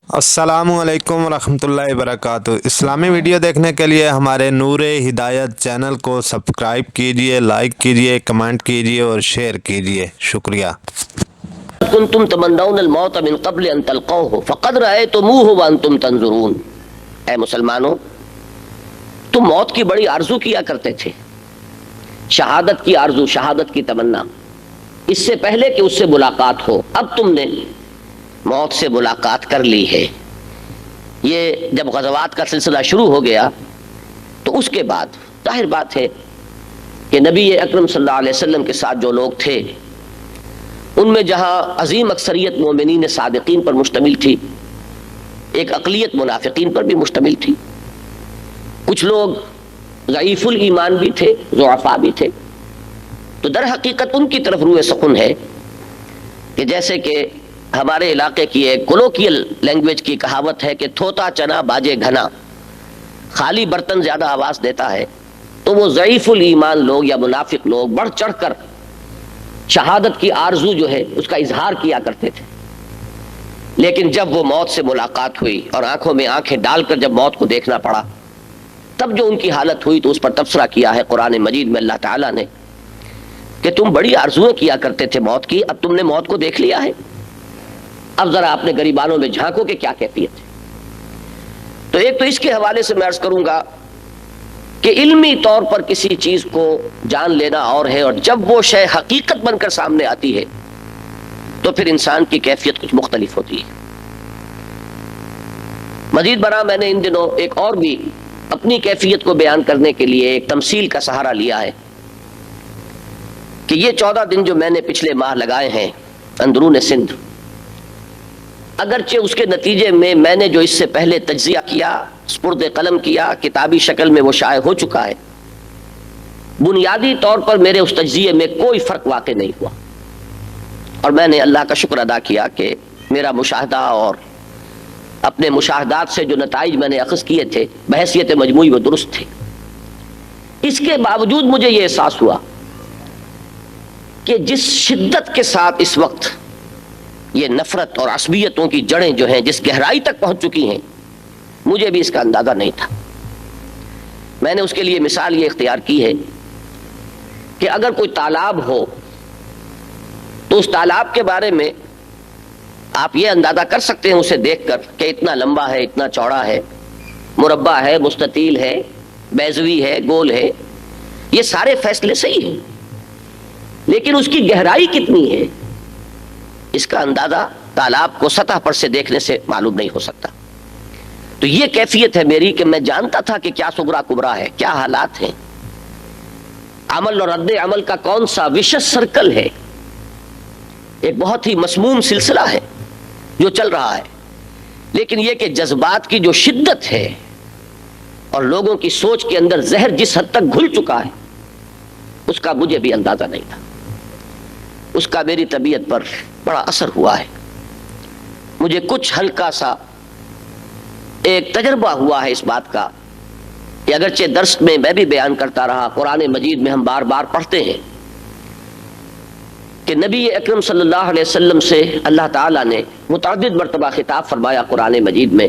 السلام علیکم ورحمۃ اللہ وبرکاتہ۔ اسلامی ویڈیو دیکھنے کے لیے ہمارے نور ہدایت چینل کو سبسکرائب کیجیے، لائک کیجیے، کمنٹ کیجیے اور شیئر کیجیے۔ شکریہ۔ کنتم تمنون الموت من قبل ان تلقوه فقد رأيتموه وانتم تنظرون۔ اے مسلمانوں، تم موت کی بڑی آرزو کیا کرتے تھے، شہادت کی آرزو، شہادت کی تمنا، اس سے پہلے کہ اس سے ملاقات ہو۔ اب تم نے موت سے ملاقات کر لی ہے۔ یہ جب غزوات کا سلسلہ شروع ہو گیا تو اس کے بعد ظاہر بات ہے کہ نبی اکرم صلی اللہ علیہ وسلم کے ساتھ جو لوگ تھے ان میں جہاں عظیم اکثریت مومنین صادقین پر مشتمل تھی، ایک اقلیت منافقین پر بھی مشتمل تھی، کچھ لوگ ضعیف الایمان بھی تھے، ضعفاء بھی تھے، تو در حقیقت ان کی طرف روئے سخن ہے کہ جیسے کہ ہمارے علاقے کی ایک کولوکیل لینگویج کی کہاوت ہے کہ تھوتا چنا باجے گھنا، خالی برتن زیادہ آواز دیتا ہے، تو وہ ضعیف الایمان لوگ یا منافق لوگ بڑھ چڑھ کر شہادت کی آرزو جو ہے اس کا اظہار کیا کرتے تھے۔ لیکن جب وہ موت سے ملاقات ہوئی اور آنکھوں میں آنکھیں ڈال کر جب موت کو دیکھنا پڑا، تب جو ان کی حالت ہوئی تو اس پر تبصرہ کیا ہے قرآن مجید میں اللہ تعالیٰ نے کہ تم بڑی آرزویں کیا کرتے تھے موت کی، اب تم نے موت کو دیکھ لیا ہے، اب ذرا اپنے گریبانوں میں جھانکو کہ کیا کیفیت ہے۔ تو ایک تو اس کے حوالے سے میں عرض کروں گا کہ علمی طور پر کسی چیز کو جان لینا اور ہے، اور جب وہ شے حقیقت بن کر سامنے آتی ہے تو پھر انسان کی کیفیت کچھ مختلف ہوتی ہے۔ مزید برآں میں نے ان دنوں ایک اور بھی اپنی کیفیت کو بیان کرنے کے لیے ایک تمثیل کا سہارا لیا ہے کہ یہ 14 دن جو میں نے پچھلے ماہ لگائے ہیں اندرون سندھ، اگرچہ اس کے نتیجے میں نے جو اس سے پہلے تجزیہ کیا، سپرد قلم کیا، کتابی شکل میں وہ شائع ہو چکا ہے، بنیادی طور پر میرے اس تجزیے میں کوئی فرق واقع نہیں ہوا، اور میں نے اللہ کا شکر ادا کیا کہ میرا مشاہدہ اور اپنے مشاہدات سے جو نتائج میں نے اخذ کیے تھے بحیثیت مجموعی وہ درست تھے۔ اس کے باوجود مجھے یہ احساس ہوا کہ جس شدت کے ساتھ اس وقت یہ نفرت اور عصبیتوں کی جڑیں جو ہیں جس گہرائی تک پہنچ چکی ہیں، مجھے بھی اس کا اندازہ نہیں تھا۔ میں نے اس کے لیے مثال یہ اختیار کی ہے کہ اگر کوئی تالاب ہو تو اس تالاب کے بارے میں آپ یہ اندازہ کر سکتے ہیں اسے دیکھ کر کہ اتنا لمبا ہے، اتنا چوڑا ہے، مربع ہے، مستطیل ہے، بیضوی ہے، گول ہے، یہ سارے فیصلے صحیح ہیں، لیکن اس کی گہرائی کتنی ہے اس کا اندازہ تالاب کو سطح پر سے دیکھنے سے معلوم نہیں ہو سکتا۔ تو یہ کیفیت ہے میری کہ میں جانتا تھا کہ کیا صغرا کبرا ہے، کیا حالات ہیں، عمل اور رد عمل کا کون سا وشس سرکل ہے، ایک بہت ہی مسموم سلسلہ ہے جو چل رہا ہے، لیکن یہ کہ جذبات کی جو شدت ہے اور لوگوں کی سوچ کے اندر زہر جس حد تک گھل چکا ہے اس کا مجھے بھی اندازہ نہیں تھا، اس کا میری طبیعت پر بڑا اثر ہوا ہے۔ مجھے کچھ ہلکا سا ایک تجربہ ہوا ہے اس بات کا کہ اگرچہ درس میں بھی بیان کرتا رہا، قرآن مجید میں ہم بار بار پڑھتے ہیں کہ نبی اکرم صلی اللہ علیہ وسلم سے اللہ تعالیٰ نے متعدد مرتبہ خطاب فرمایا قرآن مجید میں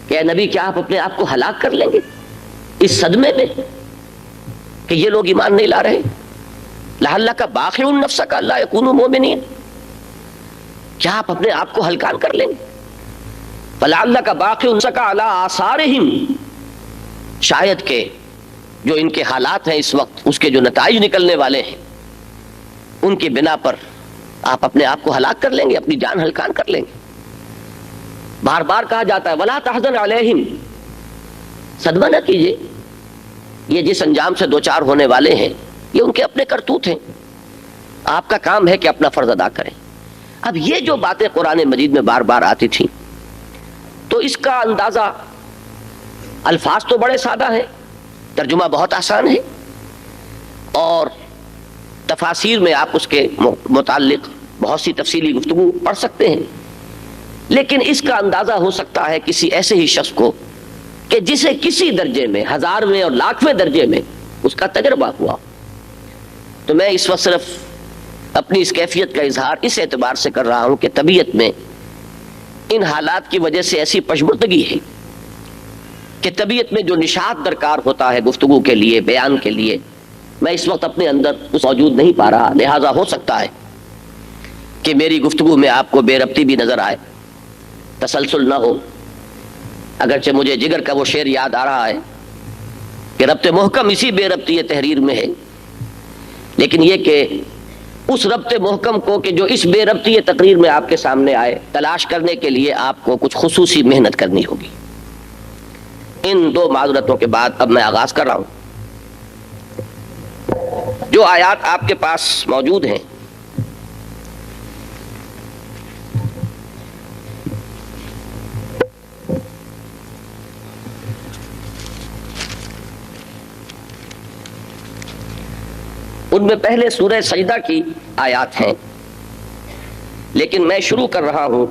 کہ اے نبی، کیا آپ اپنے آپ کو ہلاک کر لیں گے اس صدمے میں کہ یہ لوگ ایمان نہیں لا رہے؟ لعلک باخع نفسک الا یکونوا مؤمنین، کیا آپ اپنے آپ کو ہلکان کر لیں گے؟ فلعلک باخع نفسک علی آثارہم، شاید کہ جو ان کے حالات ہیں اس وقت، اس کے جو نتائج نکلنے والے ہیں، ان کی بنا پر آپ اپنے آپ کو ہلاک کر لیں گے، اپنی جان ہلکان کر لیں گے۔ بار بار کہا جاتا ہے ولا تحزن علیہم، صدمہ نہ کیجیے، یہ جس انجام سے دوچار ہونے والے ہیں یہ ان کے اپنے کرتوت ہیں، آپ کا کام ہے کہ اپنا فرض ادا کریں۔ اب یہ جو باتیں قرآن مجید میں بار بار آتی تھیں تو اس کا اندازہ، الفاظ تو بڑے سادہ ہیں، ترجمہ بہت آسان ہے، اور تفاسیر میں آپ اس کے متعلق بہت سی تفصیلی گفتگو پڑھ سکتے ہیں، لیکن اس کا اندازہ ہو سکتا ہے کسی ایسے ہی شخص کو کہ جسے کسی درجے میں، ہزارویں اور لاکھویں درجے میں اس کا تجربہ ہوا۔ تو میں اس وقت صرف اپنی اس کیفیت کا اظہار اس اعتبار سے کر رہا ہوں کہ طبیعت میں ان حالات کی وجہ سے ایسی پشمردگی ہے کہ طبیعت میں جو نشاط درکار ہوتا ہے گفتگو کے لیے، بیان کے لیے، میں اس وقت اپنے اندر اس موجود نہیں پا رہا، لہذا ہو سکتا ہے کہ میری گفتگو میں آپ کو بے ربطی بھی نظر آئے، تسلسل نہ ہو، اگرچہ مجھے جگر کا وہ شعر یاد آ رہا ہے کہ ربط محکم اسی بے ربطی تحریر میں ہے، لیکن یہ کہ اس ربط محکم کو کہ جو اس بے ربطی تقریر میں آپ کے سامنے آئے، تلاش کرنے کے لیے آپ کو کچھ خصوصی محنت کرنی ہوگی۔ ان دو معذرتوں کے بعد اب میں آغاز کر رہا ہوں۔ جو آیات آپ کے پاس موجود ہیں ان میں پہلے سورہ سجدہ کی آیات ہیں، لیکن میں شروع کر رہا ہوں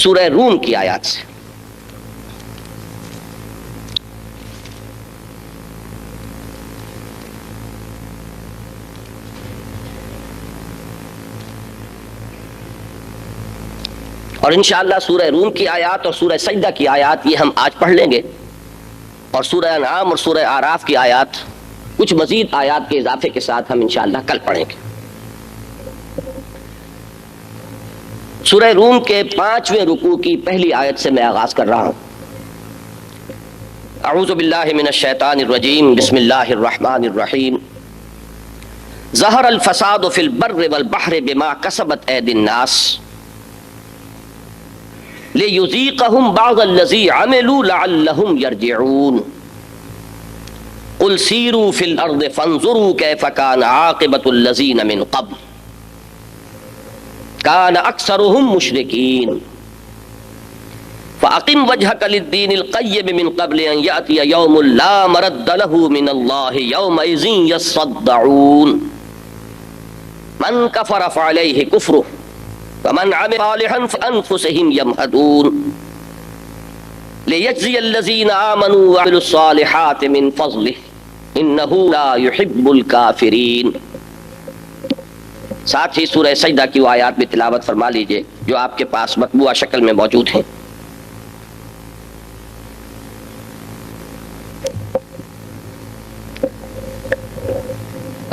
سورہ روم کی آیات سے۔ اور انشاءاللہ سورہ روم کی آیات اور سورہ سجدہ کی آیات یہ ہم آج پڑھ لیں گے، اور سورہ انعام اور سورہ اعراف کی آیات کچھ مزید آیات کے اضافے کے ساتھ ہم انشاءاللہ کل پڑھیں گے۔ سورہ روم کے 5ویں رکوع کی پہلی آیت سے میں آغاز کر رہا ہوں۔ اعوذ باللہ من الشیطان الرجیم، بسم اللہ الرحمن الرحیم۔ ظہر الفساد فی البر والبحر بما کسبت ایدی الناس لیذیقہم بعض الذی عملوا لعلہم یرجعون۔ قل سیروا فی الارض فانظروا کیف کان عاقبۃ الذین من قبل کان اکثرهم مشرکین فاقم وجہک للدین القیم من قبل ان یأتی یوم لا مرد له من اللہ یومئذ یصدعون من کفر فعلیہ کفرہ ومن عمل صالحا فانفسهم یمہدون لیجزی الذین آمنوا وعملوا الصالحات من فضلہ انہ لا یحب الکافرین۔ ساتھ ہی سورہ سجدہ کی وہ آیات بھی تلاوت فرما لیجئے جو آپ کے پاس مطبوعہ شکل میں موجود ہیں۔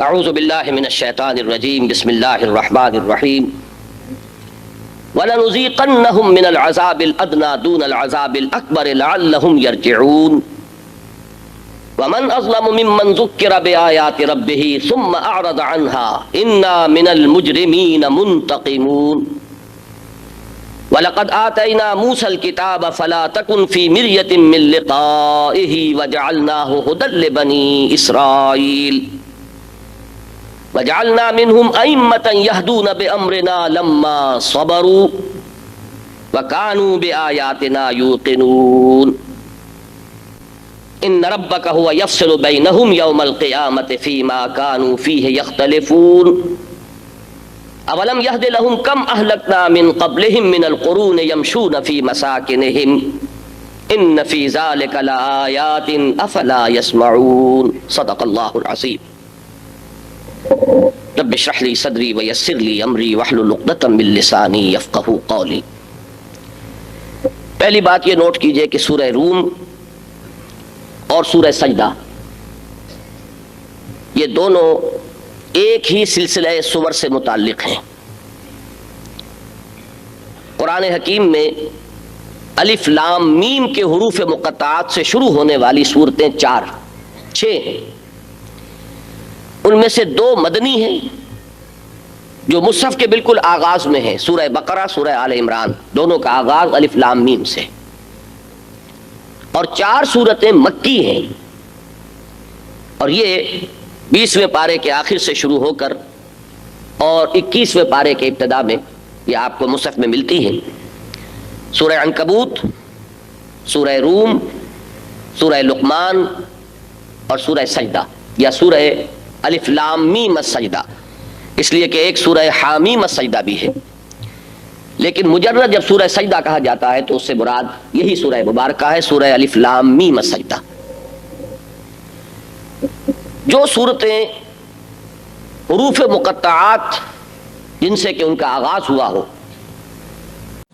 اعوذ باللہ من الشیطان الرجیم، بسم اللہ الرحمن الرحیم۔ وَلَنُذِيقَنَّهُم مِّنَ الْعَذَابِ الْأَدْنَىٰ دُونَ الْعَذَابِ الْأَكْبَرِ لَعَلَّهُمْ يَرْجِعُونَ وَمَنْ أَظْلَمُ مِمَّنْ ذُكِّرَ بِآيَاتِ رَبِّهِ ثُمَّ أَعْرَضَ عَنْهَا إِنَّا مِنَ الْمُجْرِمِينَ مُنْتَقِمُونَ وَلَقَدْ آتَيْنَا مُوسَى الْكِتَابَ فَلَا تَكُنْ فِي مِرْيَةٍ مِّن لِّقَائِهِ وَجَعَلْنَاهُ هُدًى لِّبَنِي إِسْرَائِيلَ وَجَعَلْنَا مِنْهُمْ أَئِمَّةً يَهْدُونَ بِأَمْرِنَا لَمَّا صَبَرُوا وَكَانُوا بِآيَاتِنَا يُوقِنُونَ إِنَّ رَبَّكَ هُوَ يَفْصِلُ بَيْنَهُمْ يَوْمَ الْقِيَامَةِ فِيمَا كَانُوا فِيهِ يَخْتَلِفُونَ أَوَلَمْ يَهْدِ لَهُمْ كَمْ أَهْلَكْنَا مِنْ قَبْلِهِمْ مِنَ الْقُرُونِ يَمْشُونَ فِي مَسَاكِنِهِمْ إِنَّ فِي ذَلِكَ لَآيَاتٍ أَفَلَا يَسْمَعُونَ صدق اللہ العظیم۔ رب اشرح لي صدری ویسر لي امری واحلل عقدۃ من لسانی یفقہوا قولی۔ پہلی بات یہ نوٹ کیجئے کہ سورہ روم اور سورہ سجدہ یہ دونوں ایک ہی سلسلہ سور سے متعلق ہیں۔ قرآن حکیم میں الف لام میم کے حروف مقطعات سے شروع ہونے والی سورتیں 6 ہیں۔ ان میں سے 2 مدنی ہیں جو مصحف کے بالکل آغاز میں ہیں، سورہ بقرہ، سورہ آل عمران، دونوں کا آغاز الف لام میم سے، اور 4 سورتیں مکی ہیں، اور یہ 20ویں پارے کے آخر سے شروع ہو کر اور 21ویں پارے کے ابتدا میں یہ آپ کو مصحف میں ملتی ہیں۔ سورہ عنکبوت، سورہ روم، سورہ لقمان اور سورہ سجدہ یا سورہ الف لام میم السجدہ، اس لیے کہ ایک سورہ حامیم السجدہ بھی ہے، لیکن مجرد جب سورہ سجدہ کہا جاتا ہے تو اس سے مراد یہی سورہ مبارکہ ہے، سورہ الف لام میم السجدہ۔ جو صورتیں حروف مقطعات جن سے کہ ان کا آغاز ہوا ہو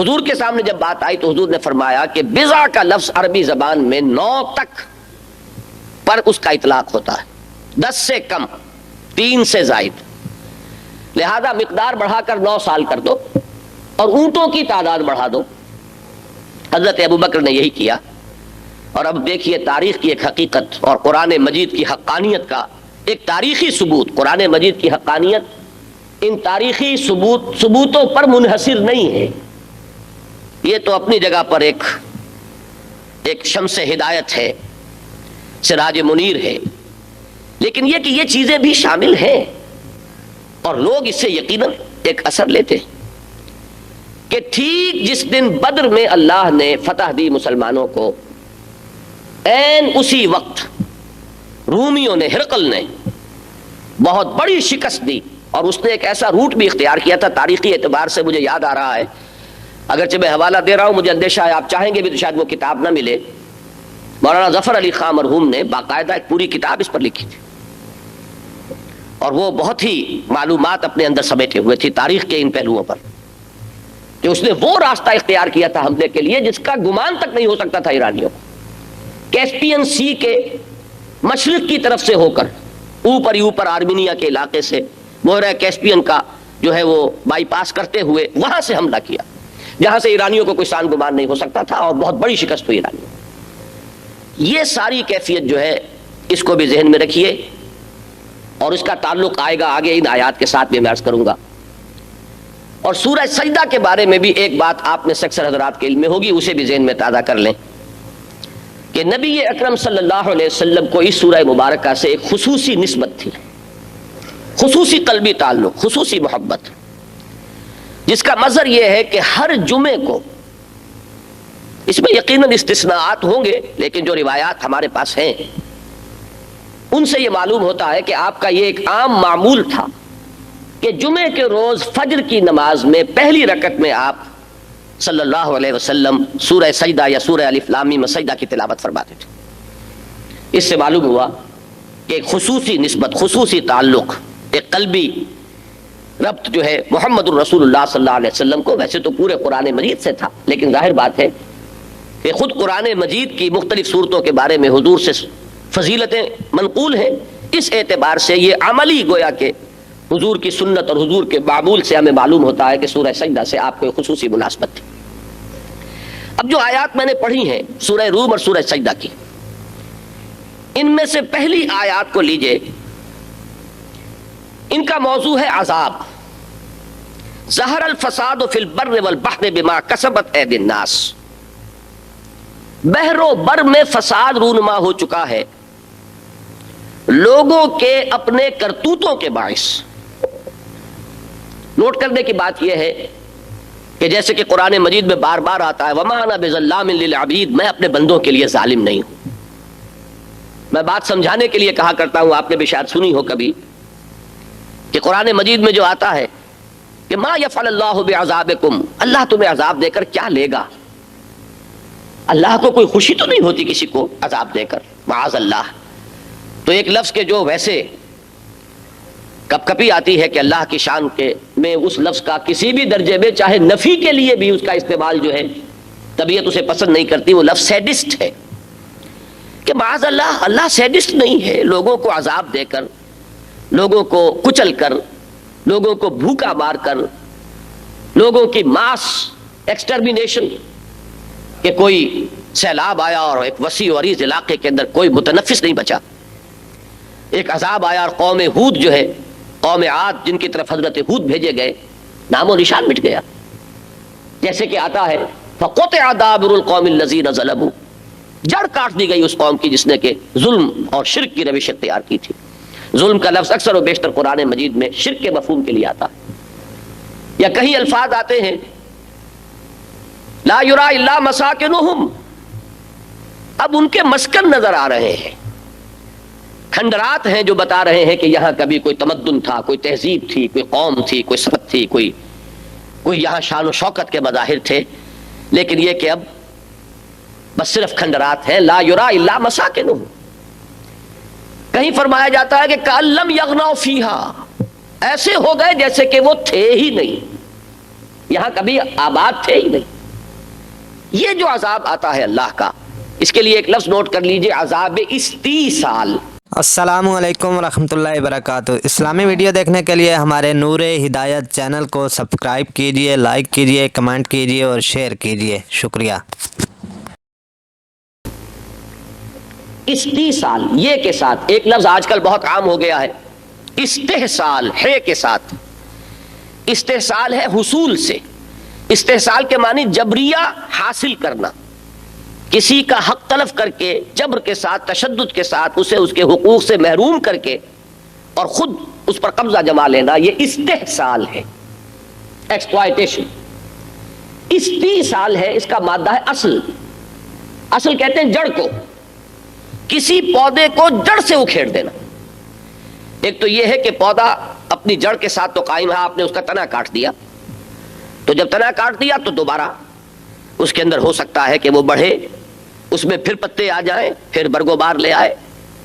حضور کے سامنے جب بات آئی تو حضور نے فرمایا کہ بضع کا لفظ عربی زبان میں 9 تک پر اس کا اطلاق ہوتا ہے، 10 سے کم، 3 سے زائد، لہذا مقدار بڑھا کر 9 سال کر دو اور اونٹوں کی تعداد بڑھا دو۔ حضرت ابوبکر نے یہی کیا، اور اب دیکھیے تاریخ کی ایک حقیقت اور قرآن مجید کی حقانیت کا ایک تاریخی ثبوت۔ قرآن مجید کی حقانیت ان تاریخی ثبوتوں پر منحصر نہیں ہے، یہ تو اپنی جگہ پر ایک شمس ہدایت ہے، سراج منیر ہے، لیکن یہ کہ یہ چیزیں بھی شامل ہیں اور لوگ اس سے یقیناً ایک اثر لیتے ہیں کہ ٹھیک جس دن بدر میں اللہ نے فتح دی مسلمانوں کو، عین اسی وقت رومیوں نے، ہرقل نے بہت بڑی شکست دی، اور اس نے ایک ایسا روٹ بھی اختیار کیا تھا، تاریخی اعتبار سے مجھے یاد آ رہا ہے، اگرچہ میں حوالہ دے رہا ہوں، مجھے اندیشہ ہے آپ چاہیں گے بھی تو شاید وہ کتاب نہ ملے۔ مولانا ظفر علی خان مرحوم نے باقاعدہ ایک پوری کتاب اس پر لکھی تھی، اور وہ بہت ہی معلومات اپنے اندر سمیٹے ہوئے تھی تاریخ کے ان پہلوؤں پر، کہ اس نے وہ راستہ اختیار کیا تھا حملے کے لیے جس کا گمان تک نہیں ہو سکتا تھا ایرانیوں کو، کیسپین سی کے مشرق کی طرف سے ہو کر اوپر ہی اوپر آرمینیا کے علاقے سے بحیرہ کیسپین کا جو ہے وہ بائی پاس کرتے ہوئے وہاں سے حملہ کیا، جہاں سے ایرانیوں کو کوئی سان گمان نہیں ہو سکتا تھا، اور بہت بڑی شکست ہوئی ایرانیوں۔ یہ ساری کیفیت جو ہے اس کو بھی ذہن میں رکھیے، اور اس کا تعلق آئے گا آگے ان آیات کے ساتھ بھی میں عرض کروں گا۔ اور سورہ سجدہ کے بارے میں بھی ایک بات آپ میں سے اکثر حضرات کے علم میں ہوگی، اسے بھی ذہن میں تازہ کر لیں کہ نبی اکرم صلی اللہ علیہ وسلم کو اس سورہ مبارکہ سے ایک خصوصی نسبت تھی، خصوصی قلبی تعلق، خصوصی محبت، جس کا مظہر یہ ہے کہ ہر جمعے کو، اس میں یقیناً استثناءات ہوں گے لیکن جو روایات ہمارے پاس ہیں ان سے یہ معلوم ہوتا ہے کہ آپ کا یہ ایک عام معمول تھا کہ جمعے کے روز فجر کی نماز میں پہلی رکعت میں آپ صلی اللہ علیہ وسلم سورہ سجدہ یا سورہ الف لام میم سجدہ کی تلاوت فرماتے تھے۔ اس سے معلوم ہوا کہ ایک خصوصی نسبت، خصوصی تعلق، ایک قلبی ربط جو ہے محمد الرسول اللہ صلی اللہ علیہ وسلم کو، ویسے تو پورے قرآن مجید سے تھا، لیکن ظاہر بات ہے کہ خود قرآن مجید کی مختلف صورتوں کے بارے میں حضور سے فضیلتیں منقول ہیں، اس اعتبار سے یہ عملی گویا کہ حضور کی سنت اور حضور کے معمول سے ہمیں معلوم ہوتا ہے کہ سورہ سجدہ سے آپ کو ایک خصوصی مناسبت تھی۔ اب جو آیات میں نے پڑھی ہیں سورہ روم اور سورہ سجدہ کی، ان میں سے پہلی آیات کو لیجئے، ان کا موضوع ہے عذاب۔ ظہر الفساد فی البر والبحر بما کسبت ایدی الناس، بحر و بر میں فساد رونما ہو چکا ہے لوگوں کے اپنے کرتوتوں کے باعث۔ نوٹ کرنے کی بات یہ ہے کہ جیسے کہ قرآن مجید میں بار بار آتا ہے وَمَا أَنَا بِظَلَّامٍ لِّلْعَبِيدِ، میں اپنے بندوں کے لیے ظالم نہیں ہوں۔ میں بات سمجھانے کے لیے کہا کرتا ہوں، آپ نے بھی شاید سنی ہو کبھی، کہ قرآن مجید میں جو آتا ہے کہ مَا يَفْعَلُ اللَّهُ بِعَذَابِكُمْ، اللہ تمہیں عذاب دے کر کیا لے گا؟ اللہ کو کوئی خوشی تو نہیں ہوتی کسی کو عذاب دے کر، معاذ اللہ۔ تو ایک لفظ کے جو ویسے کپ کپی آتی ہے کہ اللہ کی شان کے میں اس لفظ کا کسی بھی درجے میں چاہے نفی کے لیے بھی اس کا استعمال جو ہے طبیعت اسے پسند نہیں کرتی، وہ لفظ سیڈسٹ ہے، کہ معاذ اللہ، اللہ سیڈسٹ نہیں ہے، لوگوں کو عذاب دے کر، لوگوں کو کچل کر، لوگوں کو بھوکا مار کر، لوگوں کی ماس ایکسٹرمینیشن، کہ کوئی سیلاب آیا اور ایک وسیع و عریض علاقے کے اندر کوئی متنفس نہیں بچا، ایک عذاب آیا اور قوم ہود جو ہے، قوم عاد جن کی طرف حضرت ہود بھیجے گئے، نام و نشان مٹ گیا۔ جیسے کہ آتا ہے فَقُطِعَ دَابِرُ الْقَوْمِ الَّذِينَ ظَلَمُوا، جڑ کاٹ دی گئی اس قوم کی جس نے کہ ظلم اور شرک کی روش اختیار کی تھی۔ ظلم کا لفظ اکثر و بیشتر قرآن مجید میں شرک کے مفہوم کے لیے آتا ہے، یا کہیں الفاظ آتے ہیں لا یرا الا مساکنہم، اب ان کے مسکن نظر آ رہے ہیں، کھنڈرات ہیں جو بتا رہے ہیں کہ یہاں کبھی کوئی تمدن تھا، کوئی تہذیب تھی، کوئی قوم تھی، کوئی صفت تھی، کوئی یہاں شان و شوکت کے مظاہر تھے، لیکن یہ کہ اب بس صرف کھنڈرات ہیں۔ لا یرا الا مساکنہم، کہیں فرمایا جاتا ہے کہ کأن لم یغنوا فیہا، ایسے ہو گئے جیسے کہ وہ تھے ہی نہیں۔ یہاں کبھی آباد تھے ہی نہیں. یہ جو عذاب آتا ہے اللہ کا، اس کے لیے ایک لفظ نوٹ کر لیجئے، عذاب استیصال. السلام علیکم ورحمۃ اللہ وبرکاتہ. اسلامی ویڈیو دیکھنے کے لیے ہمارے نور ہدایت چینل کو سبسکرائب کیجئے، لائک کیجئے، کمنٹ کیجئے اور شیئر کیجئے. شکریہ. استیصال یہ کے ساتھ ایک لفظ آج کل بہت عام ہو گیا ہے، استحصال ہے کے ساتھ. استحصال ہے حصول سے. استحصال کے معنی جبریہ حاصل کرنا، کسی کا حق تلف کر کے جبر کے ساتھ، تشدد کے ساتھ اسے اس کے حقوق سے محروم کر کے اور خود اس پر قبضہ جما لینا، یہ استحصال ہے، ایکسپلائٹیشن. استیصال ہے، اس کا مادہ ہے اصل. اصل کہتے ہیں جڑ کو، کسی پودے کو جڑ سے اکھیڑ دینا. ایک تو یہ ہے کہ پودا اپنی جڑ کے ساتھ تو قائم ہے، آپ نے اس کا تنا کاٹ دیا، تو جب تنا کاٹ دیا تو دوبارہ اس کے اندر ہو سکتا ہے کہ وہ بڑھے، اس میں پھر پتے آ جائیں، پھر برگو بار لے آئے،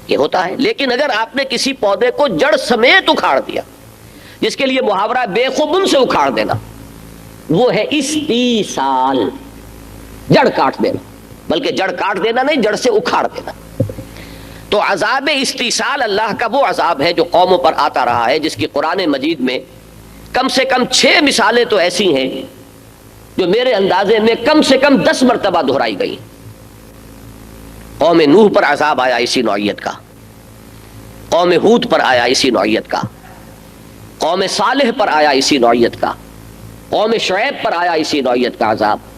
یہ ہوتا ہے. لیکن اگر آپ نے کسی پودے کو جڑ سمیت اکھاڑ دیا، جس کے لیے محاورہ بے خبن سے اکھاڑ دینا، وہ ہے استیصال، جڑ کاٹ دینا. بلکہ جڑ کاٹ دینا نہیں، جڑ سے اکھاڑ دینا. تو عذاب استیصال اللہ کا وہ عذاب ہے جو قوموں پر آتا رہا ہے، جس کی قرآن مجید میں کم سے کم 6 مثالیں تو ایسی ہیں جو میرے اندازے میں کم سے کم 10 مرتبہ دہرائی گئی. قوم نوح پر عذاب آیا اسی نوعیت کا، قوم ہود پر آیا اسی نوعیت کا، قوم صالح پر آیا اسی نوعیت کا، قوم شعیب پر آیا اسی نوعیت کا عذاب،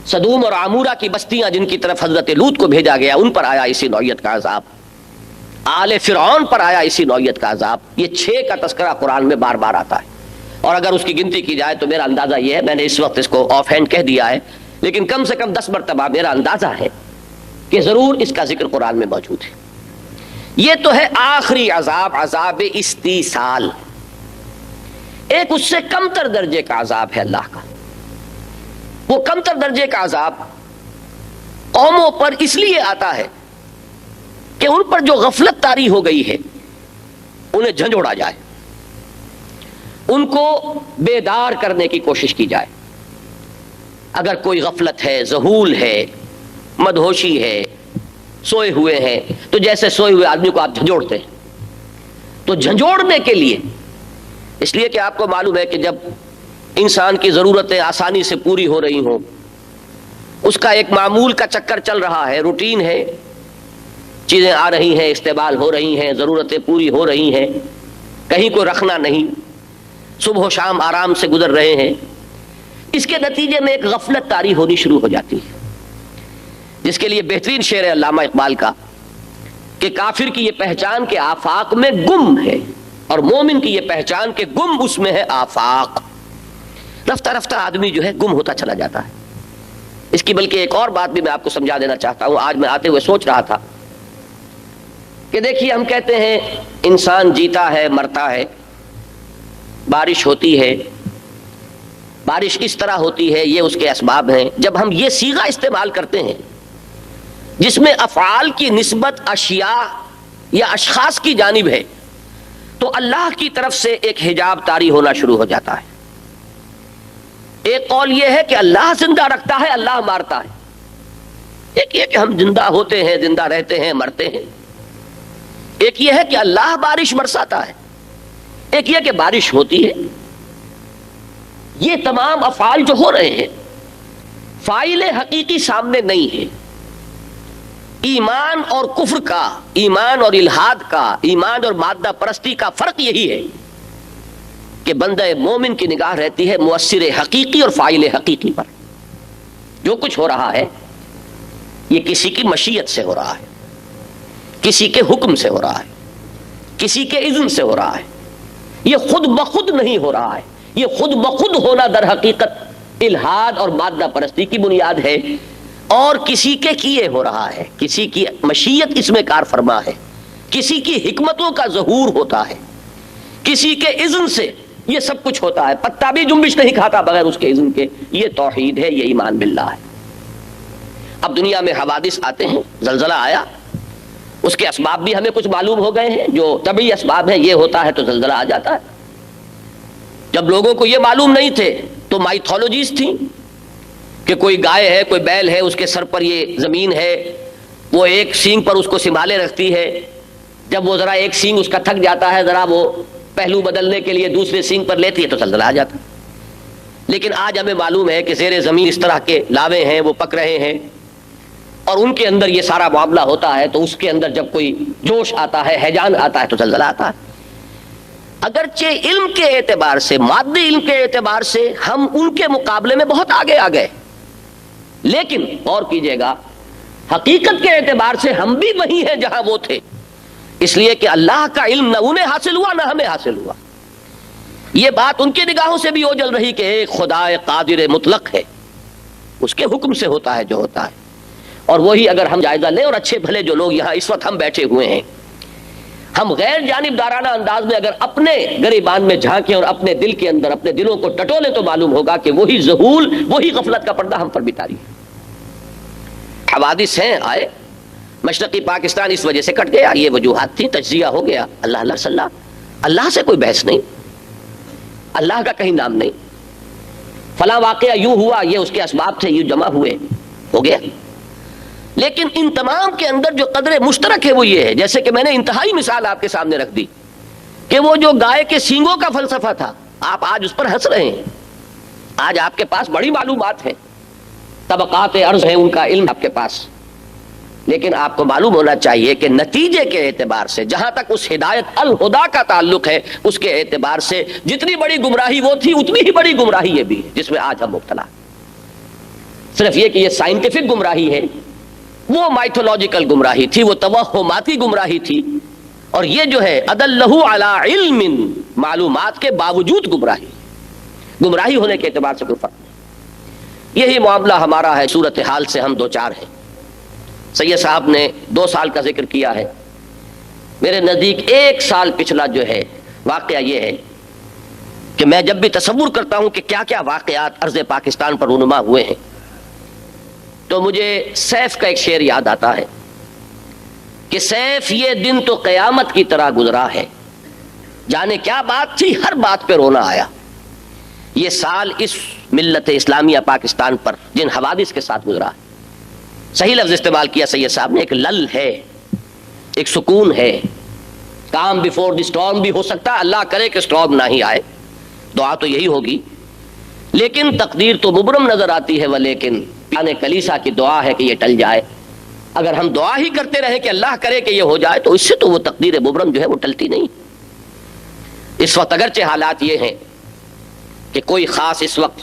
سدوم اور عمورہ کی بستیاں جن کی طرف حضرت لوط کو بھیجا گیا ان پر آیا اسی نوعیت کا عذاب، آل فرعون پر آیا اسی نوعیت کا عذاب. یہ 6 کا تذکرہ قرآن میں بار بار آتا ہے، اور اگر اس کی گنتی کی جائے تو میرا اندازہ یہ ہے، میں نے اس وقت اس کو آف ہینڈ کہہ دیا ہے، لیکن کم سے کم 10 مرتبہ میرا اندازہ ہے کہ ضرور اس کا ذکر قرآن میں موجود ہے. یہ تو ہے آخری عذاب، عذاب استیصال. ایک اس سے کم تر درجے کا عذاب ہے اللہ کا. وہ کم تر درجے کا عذاب قوموں پر اس لیے آتا ہے کہ ان پر جو غفلت طاری ہو گئی ہے انہیں جھنجھوڑا جائے، ان کو بیدار کرنے کی کوشش کی جائے. اگر کوئی غفلت ہے، ذہول ہے، مدہوشی ہے، سوئے ہوئے ہیں، تو جیسے سوئے ہوئے آدمی کو آپ جھنجھوڑتے ہیں، تو جھنجھوڑنے کے لیے، اس لیے کہ آپ کو معلوم ہے کہ جب انسان کی ضرورتیں آسانی سے پوری ہو رہی ہوں، اس کا ایک معمول کا چکر چل رہا ہے، روٹین ہے، چیزیں آ رہی ہیں، استعمال ہو رہی ہیں، ضرورتیں پوری ہو رہی ہیں، کہیں کو رکھنا نہیں، صبح و شام آرام سے گزر رہے ہیں. اس کے نتیجے میں ایک غفلت طاری ہونی شروع ہو جاتی ہے، جس کے لیے بہترین شعر ہے علامہ اقبال کا کہ کافر کی یہ پہچان کہ آفاق میں گم ہے، اور مومن کی یہ پہچان کہ گم اس میں ہے آفاق. رفتہ رفتہ آدمی جو ہے گم ہوتا چلا جاتا ہے. اس کی بلکہ ایک اور بات بھی میں آپ کو سمجھا دینا چاہتا ہوں. آج میں آتے ہوئے سوچ رہا تھا کہ دیکھیے، ہم کہتے ہیں انسان جیتا ہے، مرتا ہے، بارش ہوتی ہے، بارش اس طرح ہوتی ہے، یہ اس کے اسباب ہیں. جب ہم یہ صیغہ استعمال کرتے ہیں جس میں افعال کی نسبت اشیاء یا اشخاص کی جانب ہے، تو اللہ کی طرف سے ایک حجاب طاری ہونا شروع ہو جاتا ہے. ایک قول یہ ہے کہ اللہ زندہ رکھتا ہے، اللہ مارتا ہے. ایک یہ کہ ہم زندہ ہوتے ہیں، زندہ رہتے ہیں، مرتے ہیں. ایک یہ ہے کہ اللہ بارش برساتا ہے. ایک یہ کہ بارش ہوتی ہے. یہ تمام افعال جو ہو رہے ہیں، فاعل حقیقی سامنے نہیں ہے. ایمان اور کفر کا، ایمان اور الحاد کا، ایمان اور مادہ پرستی کا فرق یہی ہے کہ بندہ مومن کی نگاہ رہتی ہے مؤثر حقیقی اور فاعل حقیقی پر. جو کچھ ہو رہا ہے یہ کسی کی مشیت سے ہو رہا ہے، کسی کے حکم سے ہو رہا ہے، کسی کے اذن سے ہو رہا ہے. یہ خود بخود نہیں ہو رہا ہے. یہ خود بخود ہونا در حقیقت الحاد اور مادہ پرستی کی بنیاد ہے، اور کسی کے کیے ہو رہا ہے. کسی کی مشیت اس میں کار فرما ہے، کسی کی حکمتوں کا ظہور ہوتا ہے، کسی کے اذن سے یہ سب کچھ ہوتا ہے. پتا بھی جنبش نہیں کھاتا بغیر اس کے اذن کے. یہ توحید ہے، یہ ایمان باللہ ہے. اب دنیا میں حوادث آتے ہیں، زلزلہ آیا، اس کے اسباب بھی ہمیں کچھ معلوم ہو گئے ہیں، جو طبعی اسباب ہیں، یہ ہوتا ہے تو زلزلہ آ جاتا ہے. جب لوگوں کو یہ معلوم نہیں تھے تو مائتھولوجیز تھیں کہ کوئی گائے ہے، کوئی بیل ہے، اس کے سر پر یہ زمین ہے، وہ ایک سینگ پر اس کو سنبھالے رکھتی ہے، جب وہ ذرا ایک سینگ اس کا تھک جاتا ہے، ذرا وہ پہلو بدلنے کے لیے دوسرے سینگ پر لیتی ہے تو زلزلہ آ جاتا ہے۔ لیکن آج ہمیں معلوم ہے کہ زیر زمین اس طرح کے لاوے ہیں، وہ پک رہے ہیں، اور ان کے اندر یہ سارا معاملہ ہوتا ہے، تو اس کے اندر جب کوئی جوش آتا ہے، ہیجان آتا ہے تو زلزلہ آتا ہے۔ اگرچہ علم کے اعتبار سے، مادی علم کے اعتبار سے ہم ان کے مقابلے میں بہت آگے آ گئے، لیکن غور کیجئے گا حقیقت کے اعتبار سے ہم بھی وہی ہیں جہاں وہ تھے، اس لیے کہ اللہ کا علم نہ انہیں حاصل ہوا نہ ہمیں حاصل ہوا۔ یہ بات ان کی نگاہوں سے بھی اوجل رہی کہ ایک خدا قادر مطلق ہے، اس کے حکم سے ہوتا ہے جو ہوتا ہے۔ اور وہی اگر ہم جائزہ لیں، اور اچھے بھلے جو لوگ یہاں اس وقت ہم بیٹھے ہوئے ہیں، ہم غیر جانبدارانہ انداز میں اگر اپنے گریبان میں جھانکیں اور اپنے دل کے اندر اپنے دلوں کو ٹٹولیں تو معلوم ہوگا کہ وہی ذہول، وہی غفلت کا پردہ ہم پر بھی طاری ہے۔ حوادث ہیں آئے، مشرقی پاکستان اس وجہ سے کٹ گیا، یہ وجوہات تھی، تجزیہ ہو گیا، اللہ اللہ صلی اللہ، اللہ سے کوئی بحث نہیں، اللہ کا کہیں نام نہیں، فلاں واقعہ یوں ہوا، یہ اس کے اسباب تھے، یوں جمع ہوئے، ہو گیا۔ لیکن ان تمام کے اندر جو قدر مشترک ہے وہ یہ ہے، جیسے کہ میں نے انتہائی مثال آپ کے سامنے رکھ دی کہ وہ جو گائے کے سینگوں کا فلسفہ تھا، آپ آج اس پر ہنس رہے ہیں، آج آپ کے پاس بڑی معلومات ہیں، طبقات عرض ہیں، ان کا علم آپ کے پاس، لیکن آپ کو معلوم ہونا چاہیے کہ نتیجے کے اعتبار سے، جہاں تک اس ہدایت الہدا کا تعلق ہے، اس کے اعتبار سے جتنی بڑی گمراہی وہ تھی اتنی ہی بڑی گمراہی یہ بھی ہے جس میں آج ہم مبتلا۔ صرف یہ کہ یہ سائنٹیفک گمراہی ہے، وہ مائتھولوجیکل گمراہی تھی، وہ توہماتی گمراہی تھی، اور یہ جو ہے اضلہ علی علم، معلومات کے باوجود گمراہی ہونے کے اعتبار سے کوئی فرق نہیں۔ یہی معاملہ ہمارا ہے، صورتحال سے ہم دو چار ہیں۔ سید صاحب نے 2 سال کا ذکر کیا ہے، میرے نزدیک 1 سال پچھلا جو ہے واقعہ یہ ہے کہ میں جب بھی تصور کرتا ہوں کہ کیا کیا واقعات ارض پاکستان پر رونما ہوئے ہیں، تو مجھے سیف کا ایک شعر یاد آتا ہے کہ سیف یہ دن تو قیامت کی طرح گزرا ہے، جانے کیا بات تھی ہر بات پہ رونا آیا۔ یہ سال اس ملت اسلامیہ پاکستان پر جن حوادث کے ساتھ گزرا ہے، صحیح لفظ استعمال کیا سید صاحب نے، ایک لل ہے، ایک سکون ہے، کام بیفور دی سٹارم بھی ہو سکتا ہے، اللہ کرے کہ سٹارم نہ ہی آئے، دعا تو یہی ہوگی، لیکن تقدیر تو مبرم نظر آتی ہے، ولیکن پیانے کلیسا کی دعا ہے کہ یہ ٹل جائے۔ اگر ہم دعا ہی کرتے رہیں کہ اللہ کرے کہ یہ ہو جائے، تو اس سے تو وہ تقدیر مبرم جو ہے وہ ٹلتی نہیں۔ اس وقت اگرچہ حالات یہ ہیں کہ کوئی خاص اس وقت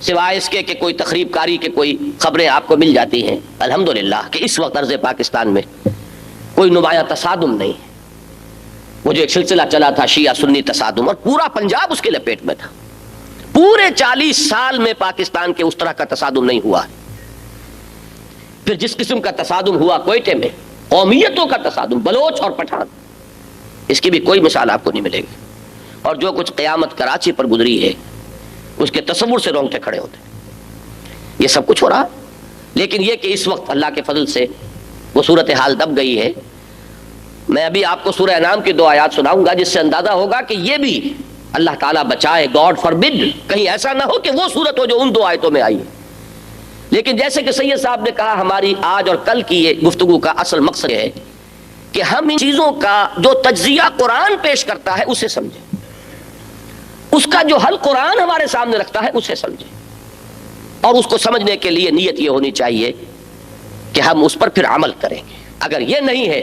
سوائے اس کے کہ کوئی تخریب کاری کے کوئی خبریں آپ کو مل جاتی ہیں، الحمدللہ کہ اس وقت ارض پاکستان میں کوئی نمایاں تصادم نہیں ہے۔ وہ جو ایک سلسلہ چلا تھا شیعہ سنی تصادم، اور پورا پنجاب اس کے لپیٹ میں تھا، پورے 40 سال میں پاکستان کے اس طرح کا تصادم نہیں ہوا ہے۔ پھر جس قسم کا تصادم ہوا کوئٹے میں، قومیتوں کا تصادم، بلوچ اور پٹھان، اس کی بھی کوئی مثال آپ کو نہیں ملے گی۔ اور جو کچھ قیامت کراچی پر گزری ہے، اس کے تصور سے رونگٹے کھڑے ہوتے ہیں۔ یہ سب کچھ ہو رہا، لیکن یہ کہ اس وقت اللہ کے فضل سے وہ صورتحال دب گئی ہے۔ میں ابھی آپ کو سورہ انعام کی 2 آیات سناؤں گا، جس سے اندازہ ہوگا کہ یہ بھی اللہ تعالیٰ بچائے، گاڈ فاربڈ، کہیں ایسا نہ ہو کہ وہ صورت ہو جو ان 2 آیتوں میں آئی ہے۔ لیکن جیسے کہ سید صاحب نے کہا، ہماری آج اور کل کی یہ گفتگو کا اصل مقصد ہے کہ ہم ان چیزوں کا جو تجزیہ قرآن پیش کرتا ہے اسے سمجھیں، اس کا جو حل قرآن ہمارے سامنے رکھتا ہے اسے سمجھیں، اور اس کو سمجھنے کے لیے نیت یہ ہونی چاہیے کہ ہم اس پر پھر عمل کریں گے۔ اگر یہ نہیں ہے،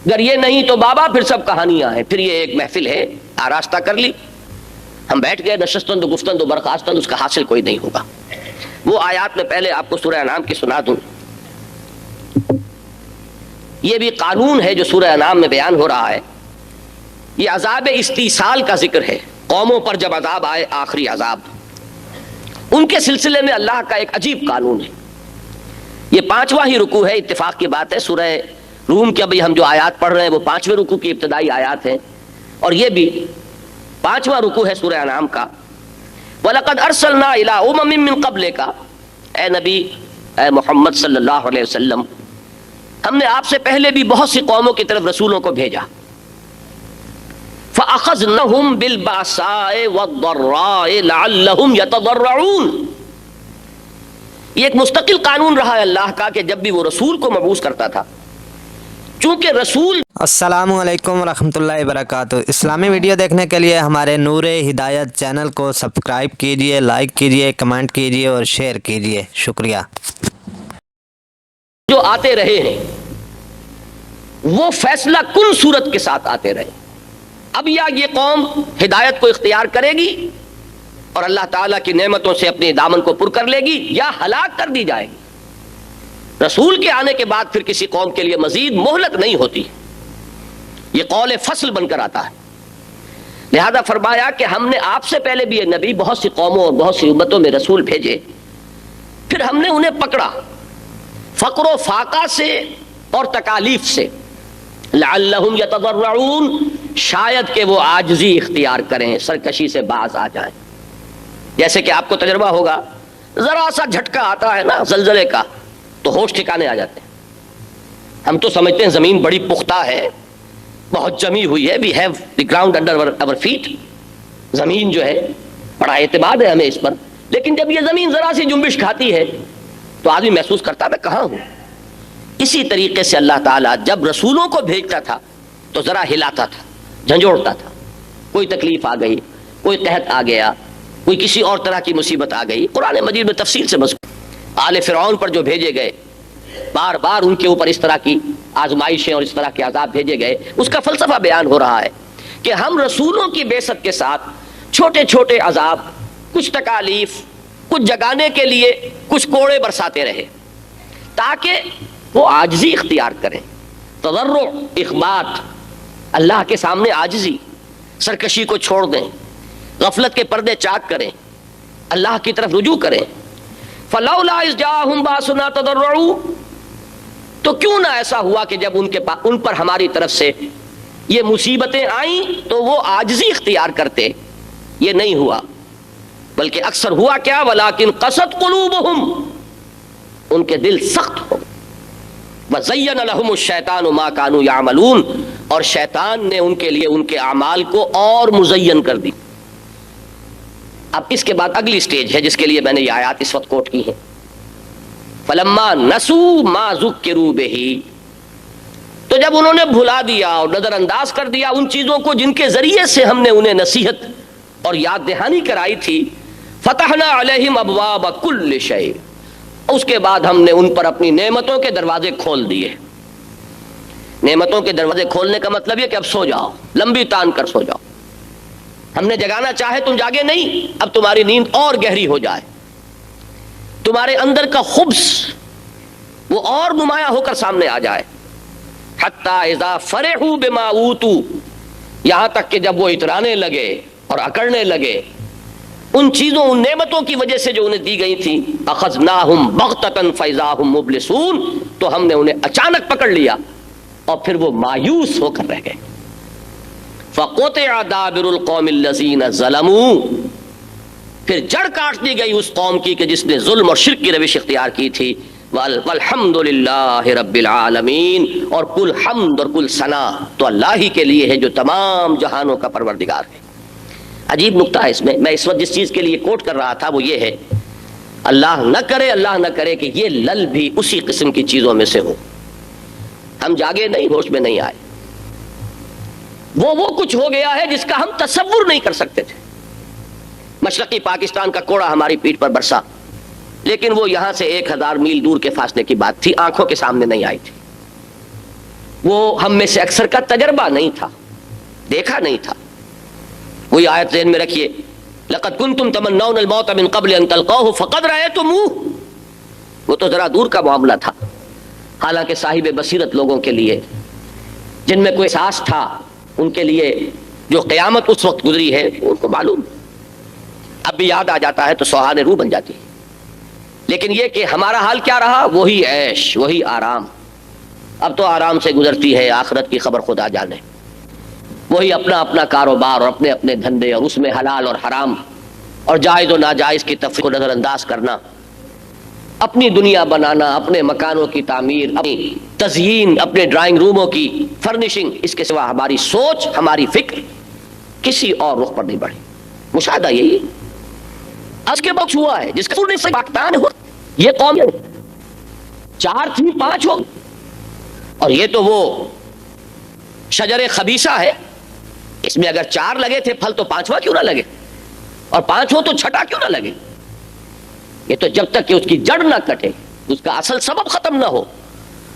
اگر یہ نہیں تو بابا پھر سب کہانیاں ہیں، پھر یہ ایک محفل ہے، آراستہ کر لی، ہم بیٹھ گئے، نشستند و گفتند و برخاستند، اس کا حاصل کوئی نہیں ہوگا۔ وہ آیات میں پہلے آپ کو سورہ انعام کی سنا دوں، یہ بھی قانون ہے جو سورہ انعام میں بیان ہو رہا ہے۔ یہ عذاب استیصال کا ذکر ہے، قوموں پر جب عذاب آئے، آخری عذاب، ان کے سلسلے میں اللہ کا ایک عجیب قانون ہے۔ یہ 5واں ہی رکوع ہے، اتفاق کی بات ہے، سورہ روم کے ابھی ہم جو آیات پڑھ رہے ہیں وہ 5ویں رکوع کی ابتدائی آیات ہیں، اور یہ بھی 5واں رکوع ہے سورہ انعام کا۔ وَلَقَدْ أَرْسَلْنَا إِلَىٰ أُمَمٍ مِّن قَبْلِكَ، اے نبی، اے محمد صلی اللہ علیہ وسلم، ہم نے آپ سے پہلے بھی بہت سی قوموں کی طرف رسولوں کو بھیجا۔ فَأَخَذْنَهُمْ بِالْبَأْسَاءِ وَالضَّرَّاءِ لَعَلَّهُمْ يَتَضَرَّعُونَ. یہ ایک مستقل قانون رہا ہے اللہ کا کہ جب بھی وہ رسول کو مبعوث کرتا تھا، چونکہ رسول. السلام علیکم ورحمۃ اللہ وبرکاتہ. اسلامی ویڈیو دیکھنے کے لیے ہمارے نور ہدایت چینل کو سبسکرائب کیجئے، لائک کیجئے، کمنٹ کیجئے اور شیئر کیجئے. شکریہ. جو آتے رہے ہیں وہ فیصلہ کن صورت کے ساتھ آتے رہے. اب یا یہ قوم ہدایت کو اختیار کرے گی اور اللہ تعالیٰ کی نعمتوں سے اپنے دامن کو پر کر لے گی، یا ہلاک کر دی جائے گی. رسول کے آنے کے بعد پھر کسی قوم کے لیے مزید مہلت نہیں ہوتی. یہ قول فصل بن کر آتا ہے. لہذا فرمایا کہ ہم نے آپ سے پہلے بھی یہ نبی بہت سی قوموں اور بہت سی امتوں میں رسول بھیجے، پھر ہم نے انہیں پکڑا فقر و فاقہ سے اور تکالیف سے. لعلہم یتضرعون، شاید کہ وہ عاجزی اختیار کریں، سرکشی سے باز آ جائیں. جیسے کہ آپ کو تجربہ ہوگا، ذرا سا جھٹکا آتا ہے نا زلزلے کا تو ہوش ٹھکانے آ جاتے ہیں. ہم تو سمجھتے ہیں زمین بڑی پختہ ہے، بہت جمی ہوئی ہے، we have the ground under our feet. زمین جو ہے بڑا اعتماد ہے ہمیں اس پر، لیکن جب یہ زمین ذرا سی جنبش کھاتی ہے تو آدمی محسوس کرتا ہے میں کہاں ہوں. اسی طریقے سے اللہ تعالیٰ جب رسولوں کو بھیجتا تھا تو ذرا ہلاتا تھا، جھنجھوڑتا تھا. کوئی تکلیف آ گئی، کوئی قحط آ گیا، کوئی کسی اور طرح کی مصیبت آ گئی. قرآن مجید میں تفصیل سے مذکور آل فرعون پر جو بھیجے گئے، بار بار ان کے اوپر اس طرح کی آزمائشیں اور اس طرح کے عذاب بھیجے گئے، اس کا فلسفہ بیان ہو رہا ہے کہ ہم رسولوں کی بعثت کے ساتھ چھوٹے چھوٹے عذاب، کچھ تکالیف، کچھ جگانے کے لیے کچھ کوڑے برساتے رہے تاکہ وہ عاجزی اختیار کریں. تضرع، اخبات، اللہ کے سامنے عاجزی، سرکشی کو چھوڑ دیں، غفلت کے پردے چاک کریں، اللہ کی طرف رجوع کریں. فلولا اذ جاءہم باسنا تضرعوا، تو کیوں نہ ایسا ہوا کہ جب ان پر ہماری طرف سے یہ مصیبتیں آئیں تو وہ عاجزی اختیار کرتے. یہ نہیں ہوا، بلکہ اکثر ہوا کیا، ولکن قست قلوبہم، ان کے دل سخت ہو. وزین لہم الشیطان ما کانوا یعملون، اور شیطان نے ان کے لیے ان کے اعمال کو اور مزین کر دی. اب اس کے بعد اگلی سٹیج ہے جس کے لیے میں نے یہ آیات اس وقت کوٹ کی ہیں. فلما نسوا ما ذکروا بہ، تو جب انہوں نے بھلا دیا اور نظر انداز کر دیا ان چیزوں کو جن کے ذریعے سے ہم نے انہیں نصیحت اور یاد دہانی کرائی تھی، فتحنا علیہم ابواب کل شیء، اس کے بعد ہم نے ان پر اپنی نعمتوں کے دروازے کھول دیے. نعمتوں کے دروازے کھولنے کا مطلب یہ کہ اب سو جاؤ، لمبی تان کر سو جاؤ. ہم نے جگانا چاہے تم جاگے نہیں، اب تمہاری نیند اور گہری ہو جائے، تمہارے اندر کا خبث وہ اور نمایاں ہو کر سامنے آ جائے. حتی اذا فرحوا بما اوتوا، یہاں تک کہ جب وہ اترانے لگے اور اکڑنے لگے ان چیزوں، ان نعمتوں کی وجہ سے جو انہیں دی گئی تھی، اخذناہم بغتۃ فاذا ہم مبلسون، تو ہم نے انہیں اچانک پکڑ لیا اور پھر وہ مایوس ہو کر رہ گئے. فقطع دابر القوم الذین ظلموا، پھر جڑ کاٹ دی گئی اس قوم کی کہ جس نے ظلم اور شرک کی روش اختیار کی تھی. والحمد للہ رب العالمین، اور کل حمد اور کل ثنا تو اللہ ہی کے لیے ہے جو تمام جہانوں کا پروردگار ہے. عجیب نقطہ ہے اس میں اس وقت جس چیز کے لیے کوٹ کر رہا تھا وہ یہ ہے، اللہ نہ کرے کہ یہ لل بھی اسی قسم کی چیزوں میں سے ہو. ہم جاگے نہیں، ہوش میں نہیں آئے، وہ کچھ ہو گیا ہے جس کا ہم تصور نہیں کر سکتے تھے. مشرقی پاکستان کا کوڑا ہماری پیٹھ پر برسا، لیکن وہ یہاں سے 1000 میل دور کے فاصلے کی بات تھی، آنکھوں کے سامنے نہیں آئی تھی. وہ ہم میں سے اکثر کا تجربہ نہیں تھا، دیکھا نہیں تھا. وہی آیت ذہن میں رکھیے، لقد کنتم تمنون الموت من قبل ان تلقوه فقد رأيتموه. وہ تو ذرا دور کا معاملہ تھا، حالانکہ صاحب بصیرت لوگوں کے لیے، جن میں کوئی احساس تھا، ان کے لیے جو قیامت اس وقت گزری ہے ان کو معلوم. اب بھی یاد آ جاتا ہے تو سوہان روح بن جاتی ہے. لیکن یہ کہ ہمارا حال کیا رہا، وہی عیش، وہی آرام. اب تو آرام سے گزرتی ہے، آخرت کی خبر خدا جانے. وہی اپنا اپنا کاروبار اور اپنے اپنے دھندے، اور اس میں حلال اور حرام اور جائز و ناجائز کی تفریق کو نظر انداز کرنا، اپنی دنیا بنانا، اپنے مکانوں کی تعمیر، اپنی تزئین، اپنے ڈرائنگ روموں کی فرنشنگ. اس کے سوا ہماری سوچ، ہماری فکر کسی اور رخ پر نہیں بڑھے. مشاہدہ یہی اس کے وقت ہوا ہے جس کا سے پاکستان ہو. یہ قوم 4 تھی 5 ہو, اور یہ تو وہ شجر خبیثہ ہے, اس میں اگر 4 لگے تھے پھل تو 5واں کیوں نہ لگے, اور 5 ہو تو 6ٹھا کیوں نہ لگے. یہ تو جب تک کہ اس کی جڑ نہ کٹے, اس کا اصل سبب ختم نہ ہو,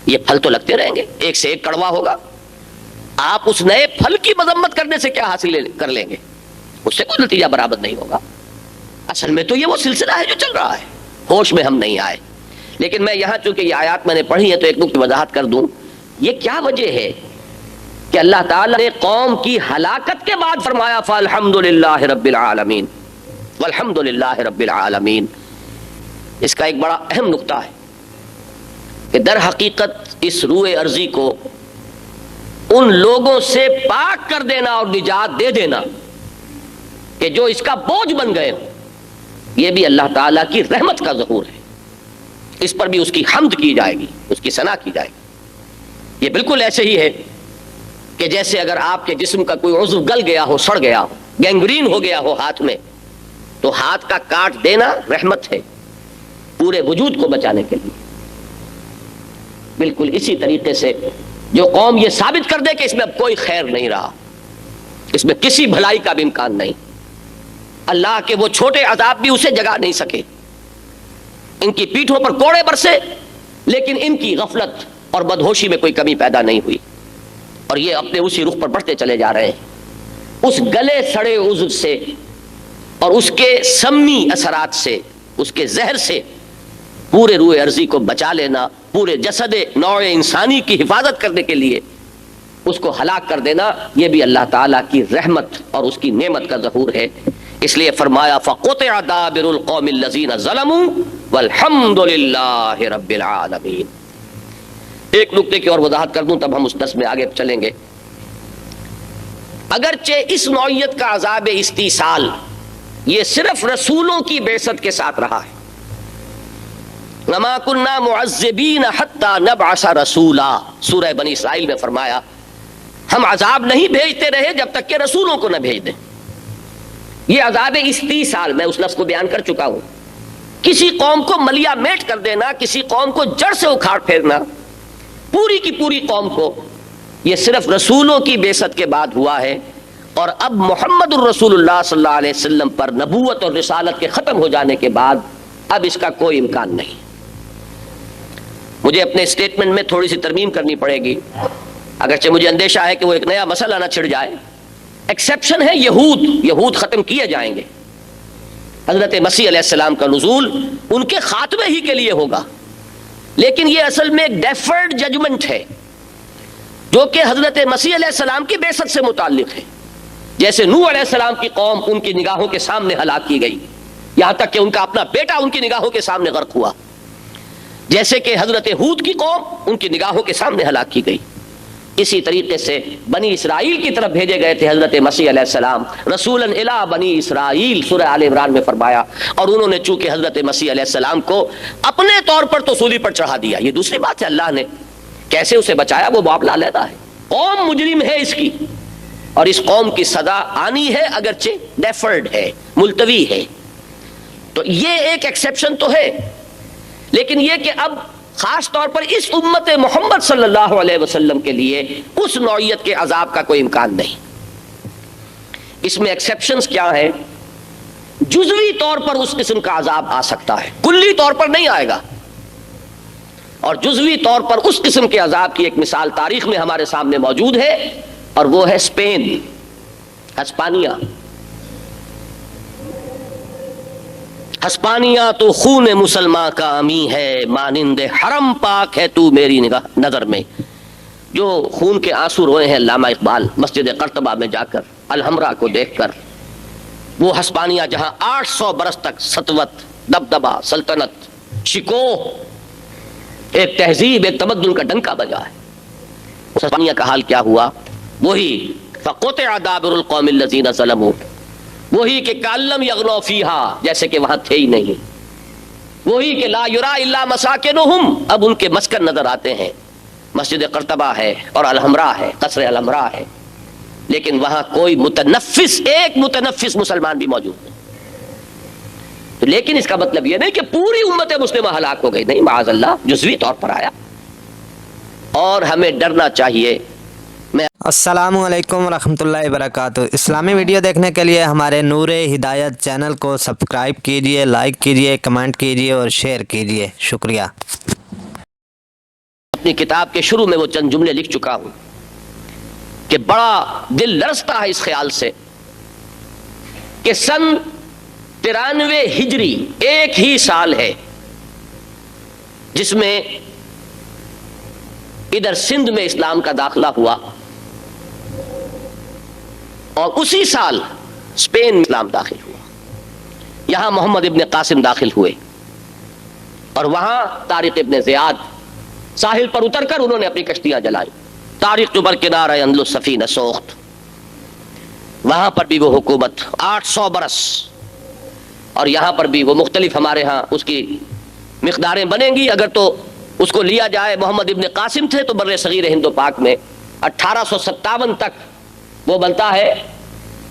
یہ پھل تو لگتے رہیں گے, ایک سے ایک کڑوا ہوگا. آپ اس نئے پھل کی مذمت کرنے سے کیا حاصل کر لیں گے, اس سے کوئی نتیجہ برآمد نہیں ہوگا. اصل میں تو یہ وہ سلسلہ ہے جو چل رہا ہے, ہوش میں ہم نہیں آئے. لیکن میں یہاں چونکہ یہ آیات میں نے پڑھی ہے تو ایک نقطہ وضاحت کر دوں. یہ کیا وجہ ہے کہ اللہ تعالیٰ نے قوم کی ہلاکت کے بعد فرمایا فالحمدللہ رب العالمین, والحمدللہ رب العالمین. اس کا ایک بڑا اہم نقطہ ہے کہ در حقیقت اس روئے ارضی کو ان لوگوں سے پاک کر دینا اور نجات دے دینا کہ جو اس کا بوجھ بن گئے ہوں, یہ بھی اللہ تعالیٰ کی رحمت کا ظہور ہے. اس پر بھی اس کی حمد کی جائے گی, اس کی ثنا کی جائے گی. یہ بالکل ایسے ہی ہے کہ جیسے اگر آپ کے جسم کا کوئی عضو گل گیا ہو, سڑ گیا ہو, گینگرین ہو گیا ہو ہاتھ میں, تو ہاتھ کا کاٹ دینا رحمت ہے پورے وجود کو بچانے کے لیے. بالکل اسی طریقے سے جو قوم یہ ثابت کر دے کہ اس میں اب کوئی خیر نہیں رہا, اس میں کسی بھلائی کا بھی امکان نہیں, اللہ کے وہ چھوٹے عذاب بھی اسے جگا نہیں سکے. ان کی پیٹھوں پر کوڑے برسے لیکن ان کی غفلت اور بدہوشی میں کوئی کمی پیدا نہیں ہوئی, اور یہ اپنے اسی رخ پر بڑھتے چلے جا رہے ہیں. اس گلے سڑے عضو سے اور اس کے سمی اثرات سے, اس کے زہر سے پورے روئے ارضی کو بچا لینا, پورے جسد نوع انسانی کی حفاظت کرنے کے لیے اس کو ہلاک کر دینا, یہ بھی اللہ تعالیٰ کی رحمت اور اس کی نعمت کا ظہور ہے. اس لیے فرمایا فَقُطِعَ دَابِرُ الْقَوْمِ الَّذِينَ ظَلَمُوا وَالْحَمْدُ لِلَّهِ رَبِّ الْعَالَمِينَ. ایک نقطے کی اور وضاحت کر دوں تب ہم اس درس میں آگے چلیں گے. اگرچہ اس نوعیت کا عذاب استیصال یہ صرف رسولوں کی بعثت کے ساتھ رہا ہے, وَمَا كُنَّا مُعَذِّبِينَ حَتَّى نَبْعَثَ رَسُولًا, سورہ بنی اسرائیل میں فرمایا ہم عذاب نہیں بھیجتے رہے جب تک کہ رسولوں کو نہ بھیج دیں. یہ عذاب استیصال میں اس لفظ کو بیان کر چکا ہوں. کسی قوم کو ملیا میٹ کر دینا, کسی قوم کو جڑ سے اکھاڑ پھیرنا, پوری کی پوری قوم کو, یہ صرف رسولوں کی بعثت کے بعد ہوا ہے. اور اب محمد الرسول اللہ صلی اللہ علیہ وسلم پر نبوت اور رسالت کے ختم ہو جانے کے بعد اب اس کا کوئی امکان نہیں. مجھے اپنے اسٹیٹمنٹ میں تھوڑی سی ترمیم کرنی پڑے گی, اگرچہ مجھے اندیشہ ہے کہ وہ ایک نیا مسئلہ نہ چھڑ جائے. ایکسیپشن ہے یہود ختم کیے جائیں گے. حضرت مسیح علیہ السلام کا نزول ان کے خاتمے ہی کے لیے ہوگا, لیکن یہ اصل میں ایک ڈیفرڈ ججمنٹ ہے جو کہ حضرت مسیح علیہ السلام کی بعثت سے متعلق ہے. جیسے نوح علیہ السلام کی قوم ان کی نگاہوں کے سامنے ہلاک کی گئی, یہاں تک کہ ان کا اپنا بیٹا ان کی نگاہوں کے سامنے غرق ہوا. جیسے کہ حضرت ہود کی قوم ان کی نگاہوں کے سامنے ہلاک کی گئی. اسی طریقے سے بنی اسرائیل کی طرف بھیجے گئے تھے حضرت مسیح علیہ السلام, رسولاً الی بنی اسرائیل, سورہ آل عمران میں فرمایا. اور انہوں نے چونکہ حضرت مسیح علیہ السلام کو اپنے طور پر تو سولی پر چڑھا دیا. یہ دوسری بات ہے, اللہ نے کیسے اسے بچایا وہ معاملہ علیحدہ ہے. قوم مجرم ہے اس کی, اور اس قوم کی سزا آنی ہے, اگرچہ ڈیفرڈ ہے, ملتوی ہے. تو یہ ایک ایکسیپشن تو ہے, لیکن یہ کہ اب خاص طور پر اس امت محمد صلی اللہ علیہ وسلم کے لیے اس نوعیت کے عذاب کا کوئی امکان نہیں. اس میں ایکسیپشنز کیا ہے؟ جزوی طور پر اس قسم کا عذاب آ سکتا ہے, کلی طور پر نہیں آئے گا. اور جزوی طور پر اس قسم کے عذاب کی ایک مثال تاریخ میں ہمارے سامنے موجود ہے, اور وہ ہے اسپین, ہسپانیہ. ہسپانیہ تو خون مسلمان کا امی ہے, مانند حرم پاک ہے تو میری نظر میں. جو خون کے آنسو روئے ہیں علامہ اقبال مسجد قرطبہ میں جا کر, الحمرا کو دیکھ کر, وہ ہسپانیہ جہاں 800 برس تک سطوت, دبدبا, سلطنت, شکوہ, ایک تہذیب, ایک تمدن کا ڈنکا بجا ہے, اس ہسپانیہ کا حال کیا ہوا؟ وہی فَقُطِعَ دَابِرُ الْقَوْمِ الَّذِينَ ظَلَمُوا, وہی کہ کَأَلَّمْ يَغْنَوْا فِيهَا, جیسے کہ وہاں تھے ہی نہیں. وہی کہ لَا يُرَىٰ إِلَّا مَسَاكِنُهُمْ, اب ان کے مسکن نظر آتے ہیں. مسجد قرطبہ ہے اور الحمرا ہے, قصر الحمرا ہے. لیکن وہاں کوئی متنفس، ایک متنفس مسلمان بھی موجود نہیں. تو لیکن اس کا مطلب یہ نہیں کہ پوری امت مسلمہ ہلاک ہو گئی، نہیں، معاذ اللہ، جزوی طور پر آیا. اور ہمیں ڈرنا چاہیے. السلام علیکم ورحمۃ اللہ وبرکاتہ. اسلامی ویڈیو دیکھنے کے لیے ہمارے نور ہدایت چینل کو سبسکرائب کیجئے، لائک کیجئے، کمنٹ کیجئے اور شیئر کیجئے. شکریہ. اپنی کتاب کے شروع میں وہ چند جملے لکھ چکا ہوں کہ بڑا دل لرزتا ہے اس خیال سے کہ سن 93 ہجری ایک ہی سال ہے جس میں ادھر سندھ میں اسلام کا داخلہ ہوا، اور اسی سال اسپین میں اسلام داخل ہوا. یہاں محمد ابن قاسم داخل ہوئے، اور وہاں طارق ابن زیاد ساحل پر اتر کر انہوں نے اپنی کشتیاں جلائی. طارق جو برکنار اندلس سفینہ سوخت، وہاں پر بھی وہ حکومت 800 برس، اور یہاں پر بھی وہ مختلف، ہمارے ہاں اس کی مقداریں بنیں گی. اگر تو اس کو لیا جائے محمد ابن قاسم تھے تو بر صغیر ہند و پاک میں 1857 تک وہ بنتا ہے.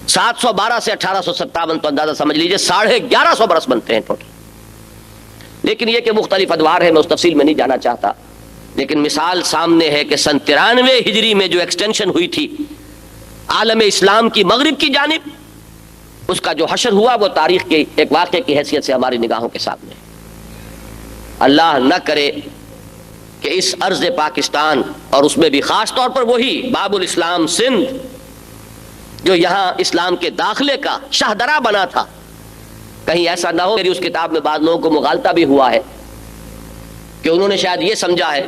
712 سے 1857 تو اندازہ سمجھ لیجئے 1150 برس بنتے ہیں ٹوٹل. لیکن یہ کہ مختلف ادوار ہیں، میں اس تفصیل میں نہیں جانا چاہتا. لیکن مثال سامنے ہے کہ سن 93 ہجری میں جو ایکسٹینشن ہوئی تھی عالم اسلام کی مغرب کی جانب، اس کا جو حشر ہوا وہ تاریخ کے ایک واقعے کی حیثیت سے ہماری نگاہوں کے سامنے. اللہ نہ کرے کہ اس ارض پاکستان، اور اس میں بھی خاص طور پر وہی باب الاسلام سندھ جو یہاں اسلام کے داخلے کا شاہدرہ بنا تھا، کہیں ایسا نہ ہو. میری اس کتاب میں بعض لوگوں کو مغالطہ بھی ہوا ہے کہ انہوں نے شاید یہ سمجھا ہے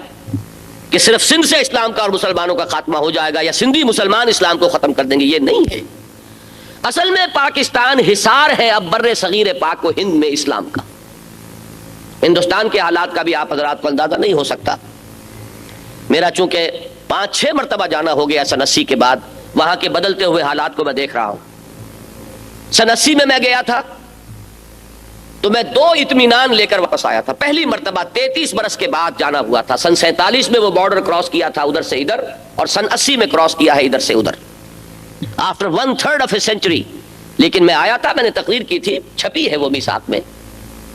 کہ صرف سندھ سے اسلام کا اور مسلمانوں کا خاتمہ ہو جائے گا، یا سندھی مسلمان اسلام کو ختم کر دیں گے. یہ نہیں ہے. اصل میں پاکستان حصار ہے اب بر صغیر پاک و ہند میں اسلام کا. ہندوستان کے حالات کا بھی آپ حضرات کو اندازہ نہیں ہو سکتا. میرا چونکہ 5-6 مرتبہ جانا ہو گیا سن 80 کے بعد، وہاں کے بدلتے ہوئے حالات کو میں دیکھ رہا ہوں. سن 80 میں گیا تھا تو میں 2 اطمینان لے کر واپس آیا تھا. پہلی مرتبہ 33 برس کے بعد جانا ہوا تھا. سن 47 میں وہ بارڈر کراس کیا تھا ادھر سے ادھر، اور سن 80 میں کراس کیا ہے ادھر سے ادھر، آفٹر 1/3 آف اے سینچری. لیکن میں آیا تھا، میں نے تقریر کی تھی، چھپی ہے وہ میثاق میں.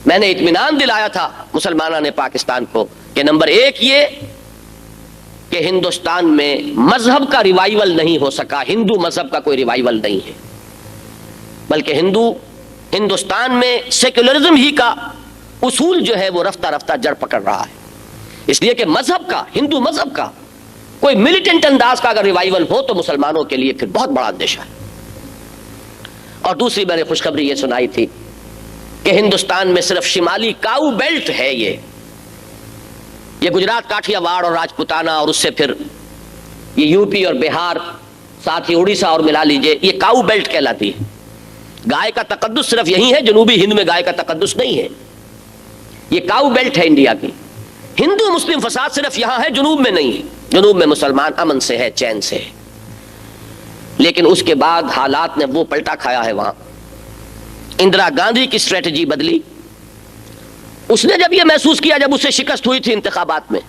میں نے اطمینان دلایا تھا مسلمانوں نے پاکستان کو کہ نمبر 1 یہ کہ ہندوستان میں مذہب کا ریوائیول نہیں ہو سکا. ہندو مذہب کا کوئی ریوائیول نہیں ہے، بلکہ ہندوستان میں سیکولرزم ہی کا اصول جو ہے وہ رفتہ رفتہ جڑ پکڑ رہا ہے. اس لیے کہ مذہب کا، ہندو مذہب کا کوئی ملیٹنٹ انداز کا اگر ریوائیول ہو تو مسلمانوں کے لیے پھر بہت بڑا اندیشہ ہے. اور دوسری میں نے خوشخبری یہ سنائی تھی کہ ہندوستان میں صرف شمالی کاؤ بیلٹ ہے، یہ گجرات کاٹھیا واڑ اور راجپوتانہ، اور اس سے پھر یہ یو پی اور بہار، ساتھ ہی اڑیسہ اور ملا لیجئے، یہ کاؤ بیلٹ کہلاتی ہے. گائے کا تقدس صرف یہی ہے، جنوبی ہند میں گائے کا تقدس نہیں ہے. یہ کاؤ بیلٹ ہے انڈیا کی. ہندو مسلم فساد صرف یہاں ہے، جنوب میں نہیں ہے. جنوب میں مسلمان امن سے ہے، چین سے ہے. لیکن اس کے بعد حالات نے وہ پلٹا کھایا ہے. وہاں اندرا گاندھی کی اسٹریٹجی بدلی. اس نے جب یہ محسوس کیا، جب اسے شکست ہوئی تھی انتخابات میں،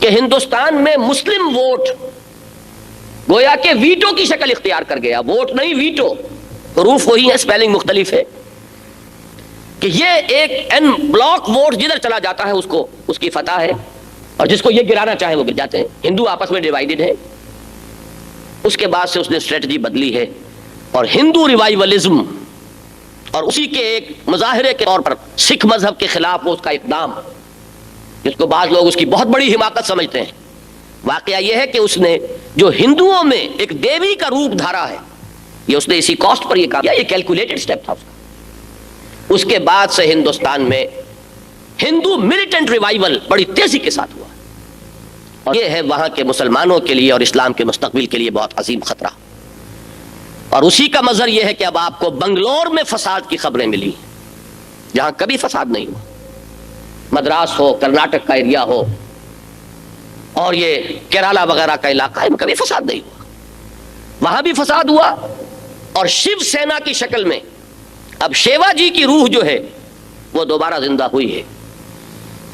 کہ ہندوستان میں مسلم ووٹ گویا کہ ویٹو کی شکل اختیار کر گیا. ووٹ نہیں، ویٹو. حروف وہی ہیں، سپیلنگ مختلف ہے. کہ یہ ایک این بلاک ووٹ جدھر چلا جاتا ہے اس کی فتح ہے، اور جس کو یہ گرانا چاہے وہ گر جاتے ہیں. ہندو آپس میں ڈیوائیڈڈ ہے. اس کے بعد سے اس نے اسٹریٹجی بدلی ہے، اور ہندو ریوائیولزم اور اسی کے ایک مظاہرے کے طور پر سکھ مذہب کے خلاف وہ اس کا اقدام، جس کو بعض لوگ اس کی بہت بڑی حماقت سمجھتے ہیں. واقعہ یہ ہے کہ اس نے جو ہندوؤں میں ایک دیوی کا روپ دھارا ہے، یہ اس نے اسی کاسٹ پر یہ کام کیا. یہ کیلکولیٹڈ سٹیپ تھا اس کا. اس کے بعد سے ہندوستان میں ہندو ملیٹنٹ ریوائیول بڑی تیزی کے ساتھ ہوا، اور یہ ہے وہاں کے مسلمانوں کے لیے اور اسلام کے مستقبل کے لیے بہت عظیم خطرہ. اور اسی کا مظہر یہ ہے کہ اب آپ کو بنگلور میں فساد کی خبریں ملی، جہاں کبھی فساد نہیں ہوا. مدراس ہو، کرناٹک کا ایریا ہو، اور یہ کیرالا وغیرہ کا علاقہ ہے، کبھی فساد نہیں ہوا. وہاں بھی فساد ہوا، اور شیو سینا کی شکل میں اب شیوا جی کی روح جو ہے وہ دوبارہ زندہ ہوئی ہے.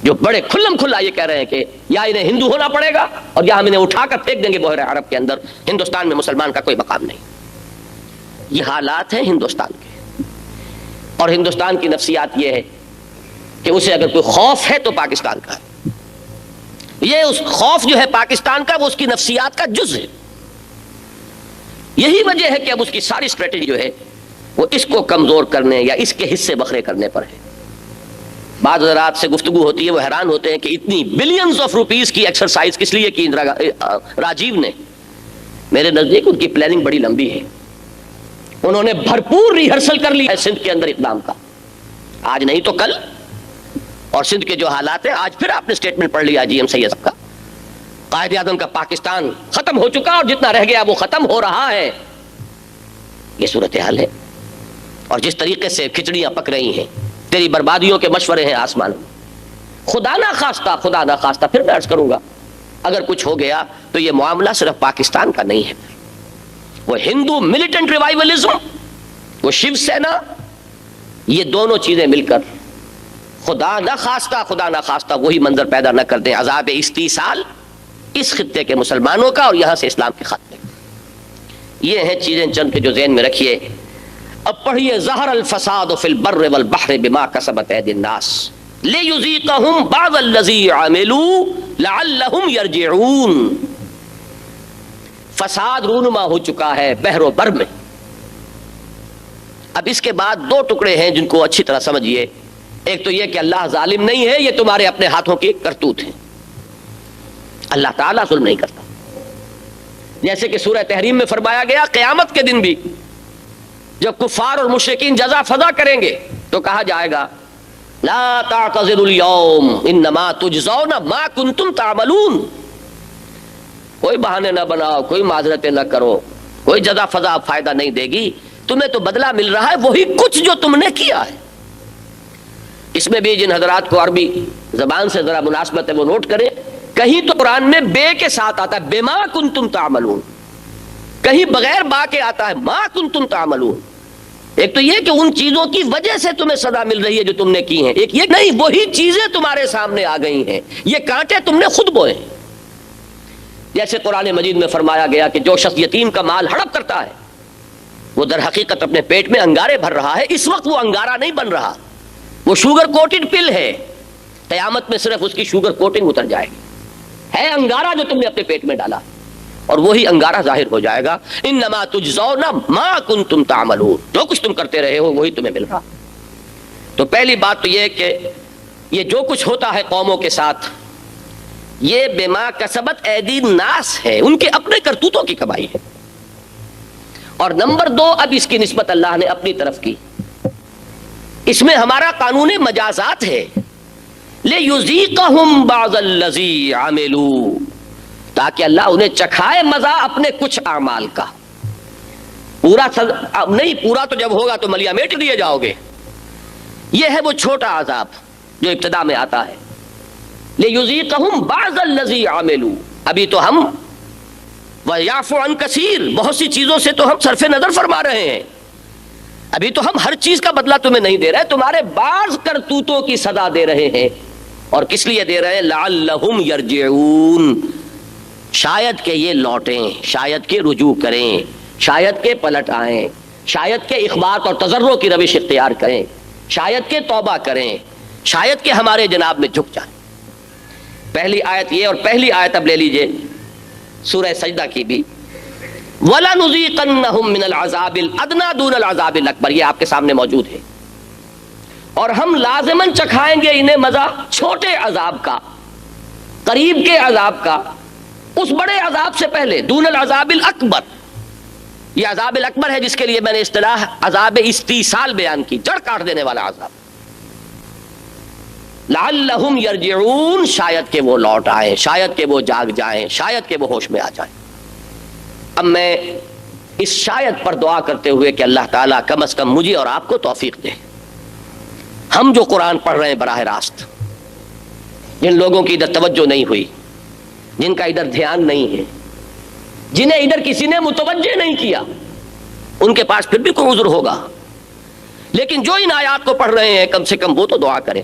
جو بڑے کھلم کھلا یہ کہہ رہے ہیں کہ یا انہیں ہندو ہونا پڑے گا اور یا ہم انہیں اٹھا کر پھینک دیں گے بحر عرب کے اندر، ہندوستان میں مسلمان کا کوئی مقام نہیں۔ یہ حالات ہیں ہندوستان کے، اور ہندوستان کی نفسیات یہ ہے کہ اسے اگر کوئی خوف ہے تو پاکستان کا ہے۔ یہ اس خوف جو ہے پاکستان کا، وہ اس کی نفسیات کا جز ہے۔ یہی وجہ ہے کہ اب اس کی ساری اسٹریٹجی جو ہے وہ اس کو کمزور کرنے یا اس کے حصے بکھرے کرنے پر ہے۔ بعض حضرات سے گفتگو ہوتی ہے، وہ حیران ہوتے ہیں کہ اتنی بلینز آف روپیز کی ایکسرسائز کس لیے کی راجیو نے۔ میرے نزدیک ان کی پلاننگ بڑی لمبی ہے، انہوں نے بھرپور ریہرسل کر لی ہے سندھ کے اندر اقدام کا، آج نہیں تو کل۔ اور سندھ کے جو حالات ہیں، آج پھر آپ نے اسٹیٹمنٹ پڑھ لیا جی ایم سید صاحب کا، قائد اعظم کا پاکستان ختم ہو چکا اور جتنا رہ گیا وہ ختم ہو رہا ہے۔ یہ صورتحال ہے، اور جس طریقے سے کھچڑیاں پک رہی ہیں، تیری بربادیوں کے مشورے ہیں آسمان میں۔ خدا نہ خواستہ پھر میں عرض کروں گا، اگر کچھ ہو گیا تو یہ معاملہ صرف پاکستان کا نہیں ہے، وہ ہندو ملیٹنٹ ریوائولزم، وہ شیو سینا، یہ دونوں چیزیں مل کر خدا نہ خواستہ وہی منظر پیدا نہ کر دیں، عذاب استیصال اس خطے کے مسلمانوں کا اور یہاں سے اسلام کے خاتمے۔ یہ ہیں چیزیں چند کے جو ذہن میں رکھیے۔ اب پڑھیے، ظہر الفساد فی البر والبحر بما کسبت ایدی الناس لیذیقہم بعض الذی عملوا لعلہم یرجعون۔ فساد رونما ہو چکا ہے بحر و بر میں۔ اب اس کے بعد دو ٹکڑے ہیں جن کو اچھی طرح سمجھیے۔ ایک تو یہ کہ اللہ ظالم نہیں ہے، یہ تمہارے اپنے ہاتھوں کی کرتوت ہے۔ اللہ تعالیٰ ظلم نہیں کرتا، جیسے کہ سورہ تحریم میں فرمایا گیا، قیامت کے دن بھی جب کفار اور مشرکین جزا فضا کریں گے تو کہا جائے گا لا تعتذروا اليوم انما تجزون ما کنتم تعملون۔ کوئی بہانے نہ بناؤ، کوئی معذرتیں نہ کرو، کوئی جزا فضا فائدہ نہیں دے گی، تمہیں تو بدلہ مل رہا ہے وہی کچھ جو تم نے کیا ہے۔ اس میں بھی جن حضرات کو عربی زبان سے ذرا مناسبت ہے وہ نوٹ کریں، کہیں تو قرآن میں بے کے ساتھ آتا ہے بما کنتم تعملون، کہیں بغیر با کے آتا ہے ما کنتم تعملون۔ ایک تو یہ کہ ان چیزوں کی وجہ سے تمہیں سزا مل رہی ہے جو تم نے کی ہیں، ایک یہ نہیں وہی چیزیں تمہارے سامنے آ گئی ہیں، یہ کانٹے تم نے خود بوئے ہیں۔ جیسے قرآن مجید میں فرمایا گیا کہ جو شخص یتیم کا مال ہڑپ کرتا ہے وہ در حقیقت اپنے پیٹ میں انگارے بھر رہا ہے۔ اس وقت وہ انگارہ نہیں بن رہا، وہ شوگر کوٹڈ پل ہے، قیامت میں صرف اس کی شوگر کوٹنگ اتر جائے گی۔ ہے انگارہ جو تم نے اپنے پیٹ میں ڈالا، اور وہی انگارہ ظاہر ہو جائے گا۔ انما تجزون ما کنتم تعملون، جو کچھ تم کرتے رہے ہو وہی تمہیں مل رہا۔ تو پہلی بات تو یہ کہ یہ جو کچھ ہوتا ہے قوموں کے ساتھ، یہ بما کسبت ایدی الناس ہے، ان کے اپنے کرتوتوں کی کمائی ہے۔ اور نمبر دو، اب اس کی نسبت اللہ نے اپنی طرف کی، اس میں ہمارا قانون مجازات ہے، لِيُذِيقَهُمْ بَعْضَ الَّذِي عَمِلُوا، تاکہ اللہ انہیں چکھائے مزہ اپنے کچھ اعمال کا۔ پورا نہیں، پورا تو جب ہوگا تو ملیا میٹ دیے جاؤ گے۔ یہ ہے وہ چھوٹا عذاب جو ابتدا میں آتا ہے، لِيُذِيقَهُمْ بَعْضَ الَّذِي عَمِلُوا۔ ابھی تو ہم وَيَعْفُ عَنْ كَثِيرٍ، بہت سی چیزوں سے تو ہم صرف نظر فرما رہے ہیں، ابھی تو ہم ہر چیز کا بدلہ تمہیں نہیں دے رہے، تمہارے بعض کرتوتوں کی سزا دے رہے ہیں۔ اور کس لیے دے رہے ہیں؟ لعلہم یرجعون، شاید کہ یہ لوٹیں، شاید کہ رجوع کریں، شاید کہ پلٹ آئیں، شاید کہ اخبات اور تضرع کی روش اختیار کریں، شاید کہ توبہ کریں، شاید کہ ہمارے جناب میں جھک جائیں۔ پہلی آیت یہ، اور پہلی آیت اب لے لیجئے سورہ سجدہ کی بھی، وَلَنُذِيقَنَّهُم مِّنَ الْعَذَابِ الْأَدْنَىٰ دُونَ الْعَذَابِ الْأَكْبَرِ، یہ آپ کے سامنے موجود ہے۔ اور ہم لازماً چکھائیں گے انہیں مزہ چھوٹے عذاب کا، قریب کے عذاب کا، اس بڑے عذاب سے پہلے، دون العذاب الاکبر۔ یہ عذاب الاکبر ہے جس کے لیے میں نے اصطلاح عذاب استیصال بیان کی، جڑ کاٹ دینے والا عذاب۔ لعلہم یرجعون، شاید کہ وہ لوٹ آئیں، شاید کہ وہ جاگ جائیں، شاید کہ وہ ہوش میں آ جائیں۔ اب میں اس شاید پر دعا کرتے ہوئے کہ اللہ تعالیٰ کم از کم مجھے اور آپ کو توفیق دے، ہم جو قرآن پڑھ رہے ہیں براہ راست، جن لوگوں کی ادھر توجہ نہیں ہوئی، جن کا ادھر دھیان نہیں ہے، جنہیں ادھر کسی نے متوجہ نہیں کیا، ان کے پاس پھر بھی کوئی عذر ہوگا، لیکن جو ان آیات کو پڑھ رہے ہیں کم سے کم وہ تو دعا کریں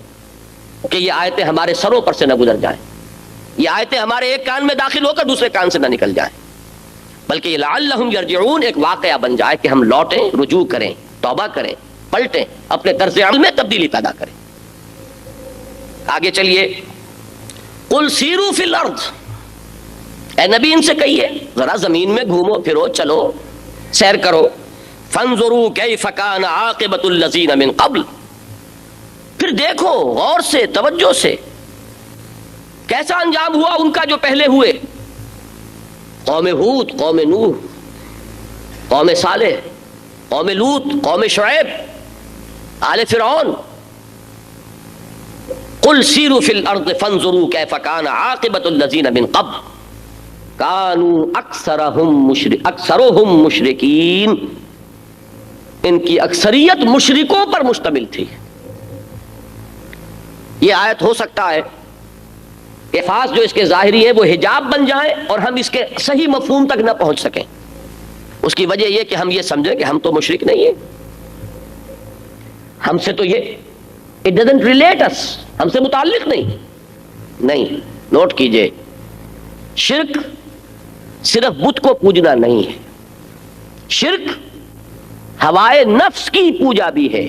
کہ یہ آیتیں ہمارے سروں پر سے نہ گزر جائیں، یہ آیتیں ہمارے ایک کان میں داخل ہو کر دوسرے کان سے نہ نکل جائیں، بلکہ یہ لعلہم یرجعون ایک واقعہ بن جائے کہ ہم لوٹیں، رجوع کریں، توبہ کریں، پلٹیں، اپنے طرز عمل میں تبدیلی پیدا کریں۔ آگے چلیے، قل سیروا فی الارض، اے نبی ان سے کہیے ذرا زمین میں گھومو پھرو، چلو سیر کرو، فانظروا کیف کان عاقبۃ الذین من قبل، پھر دیکھو غور سے، توجہ سے، کیسا انجام ہوا ان کا جو پہلے ہوئے، قوم ہود، قوم نوح، قوم صالح، قوم لوط، قوم شعیب، آل فرعون۔ قل سیروا فی الارض فانظروا کیف کان عاقبۃ الذین من قبل کانوا اکثرهم مشرکین، ان کی اکثریت مشرکوں پر مشتمل تھی۔ یہ آیت ہو سکتا ہے الفاظ جو اس کے ظاہری ہیں وہ حجاب بن جائیں اور ہم اس کے صحیح مفہوم تک نہ پہنچ سکیں۔ اس کی وجہ یہ کہ ہم یہ سمجھیں کہ ہم تو مشرک نہیں ہیں، ہم سے تو یہ it doesn't relate us، ہم سے متعلق نہیں۔ نوٹ کیجئے، شرک صرف بت کو پوجنا نہیں ہے، شرک ہوائے نفس کی پوجا بھی ہے۔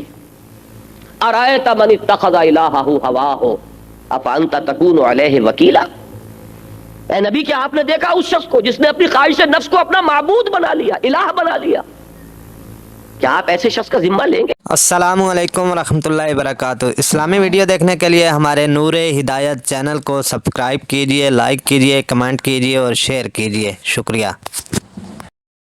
ارأیت من اتخذ الہہ ہواہ افانت تکون علیہ وکیلا، اے نبی کیا آپ نے دیکھا اس شخص کو جس نے اپنی خواہش نفس کو اپنا معبود بنا لیا، الہ بنا لیا، کیا آپ ایسے شخص کا ذمہ لیں گے؟ السلام علیکم ورحمۃ اللہ وبرکاتہ۔ اسلامی ویڈیو دیکھنے کے لیے ہمارے نور ہدایت چینل کو سبسکرائب کیجیے، لائک کیجیے، کمنٹ کیجیے اور شیئر کیجیے۔ شکریہ۔